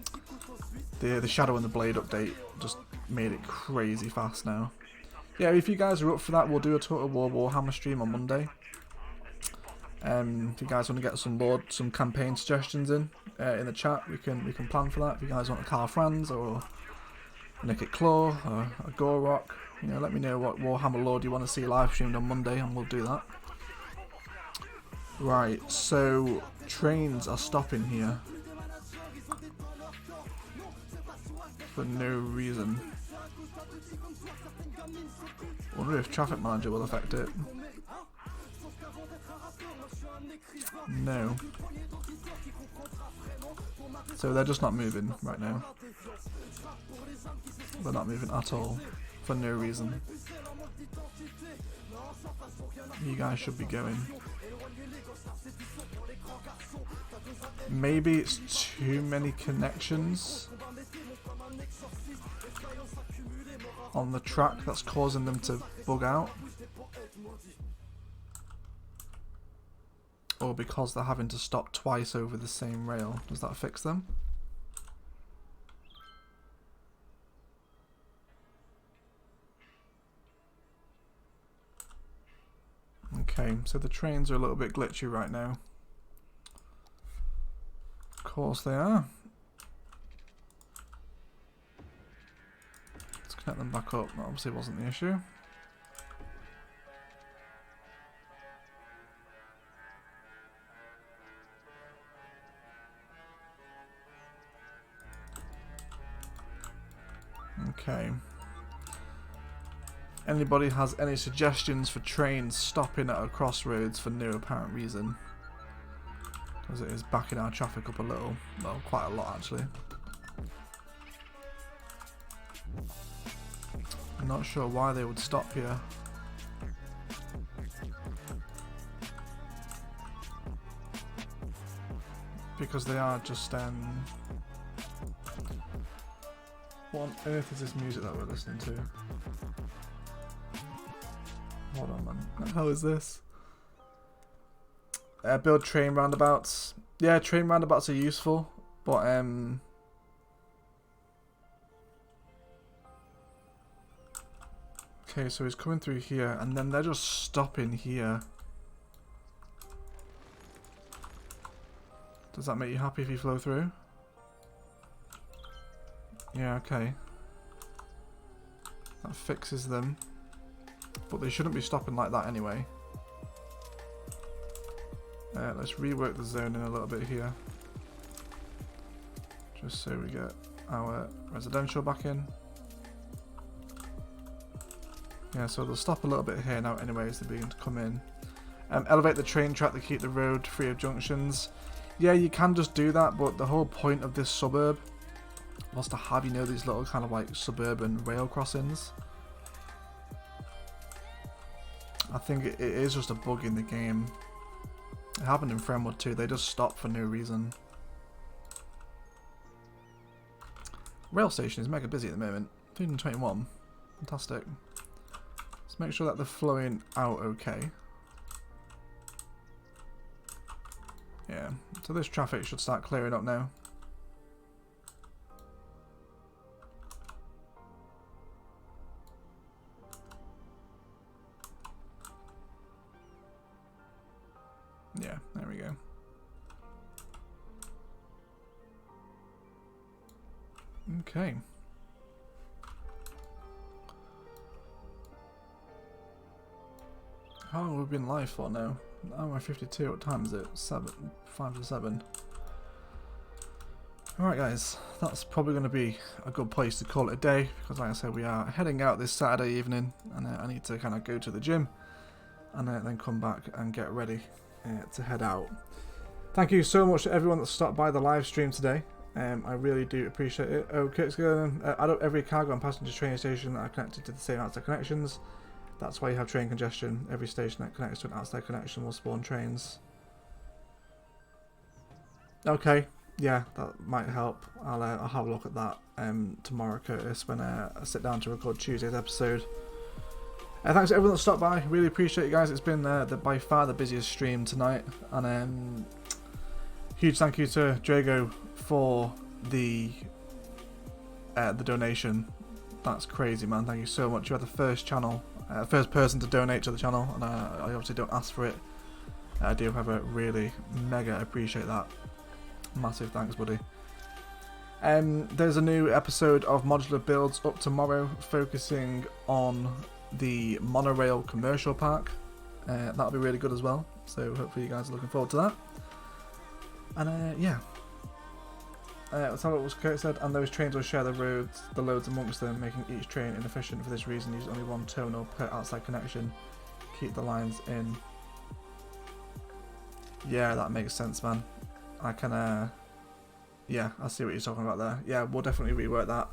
The Shadow and the Blade update just made it crazy fast now. Yeah, if you guys are up for that, we'll do a Total War Warhammer stream on Monday. If you guys want to get some campaign suggestions in the chat, we can plan for that. If you guys want a Carl Franz or a Nickit Claw or a Gorok, you know, let me know what Warhammer Lord you want to see live streamed on Monday, and we'll do that. Right, so trains are stopping here for no reason. I wonder if Traffic Manager will affect it. No. So they're just not moving right now. They're not moving at all, for no reason. You guys should be going. Maybe it's too many connections on the track that's causing them to bug out. Or because they're having to stop twice over the same rail. Does that fix them? Okay, so the trains are a little bit glitchy right now. Of course they are. Let's connect them back up. That obviously wasn't the issue. Okay. Anybody has any suggestions for trains stopping at a crossroads for no apparent reason? Because it is backing our traffic up a little. Well, quite a lot actually. I'm not sure why they would stop here. Because they are just what on earth is this music that we're listening to? Hold on, man. What the hell is this? Build train roundabouts. Yeah, train roundabouts are useful, but okay, so he's coming through here, and then they're just stopping here. Does that make you happy if you flow through? Yeah, okay. That fixes them. But they shouldn't be stopping like that anyway. Let's rework the zoning a little bit here. Just so we get our residential back in. Yeah, so they'll stop a little bit here now anyway as they begin to come in. Elevate the train track to keep the road free of junctions. Yeah, you can just do that, but the whole point of this suburb was to have, you know, these little kind of like suburban rail crossings. I think it is just a bug in the game. It happened in Fremwood too, they just stop for no reason. Rail station is mega busy at the moment. 321. Fantastic. Let's make sure that they're flowing out okay. Yeah, so this traffic should start clearing up now. Yeah, there we go. Okay. How long have we been live for now? Hour 52, what time is it? 5 to 7. Alright guys, that's probably going to be a good place to call it a day, because like I said, we are heading out this Saturday evening, and I need to kind of go to the gym, and then come back and get ready to head out. Thank you so much to everyone that stopped by the live stream today. I really do appreciate it. Oh, Kirk's going to add up every cargo and passenger train station that are connected to the same outside connections. That's why you have train congestion. Every station that connects to an outside connection will spawn trains. Okay, yeah, that might help. I'll have a look at that tomorrow, Curtis, when I sit down to record Tuesday's episode. Thanks to everyone that stopped by. Really appreciate you guys. It's been by far the busiest stream tonight, and huge thank you to Drago for the donation. That's crazy, man. Thank you so much. You are the first first person to donate to the channel, and I obviously don't ask for it. I do have a really mega appreciate that. Massive thanks, buddy. There's a new episode of Modular Builds up tomorrow, focusing on the monorail commercial park. That'll be really good as well. So hopefully you guys are looking forward to that. And yeah. That's how it was Kurt said, and those trains will share the loads amongst them, making each train inefficient. For this reason, use only one terminal per outside connection. Keep the lines in. Yeah, that makes sense, man. I can, yeah, I see what you're talking about there. Yeah, we'll definitely rework that.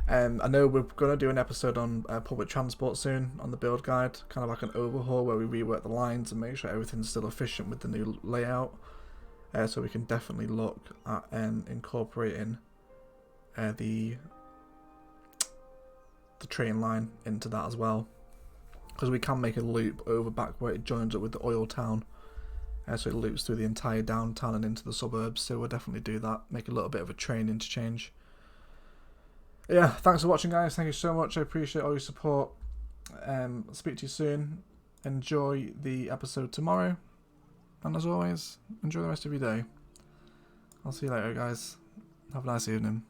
I know we're going to do an episode on public transport soon, on the build guide, kind of like an overhaul where we rework the lines and make sure everything's still efficient with the new layout. So we can definitely look at incorporating the train line into that as well, because we can make a loop over back where it joins up with the oil town, so it loops through the entire downtown and into the suburbs. So we'll definitely do that, make a little bit of a train interchange. Yeah, thanks for watching, guys. Thank you so much. I appreciate all your support. I'll speak to you soon. Enjoy the episode tomorrow. And as always, enjoy the rest of your day. I'll see you later, guys. Have a nice evening.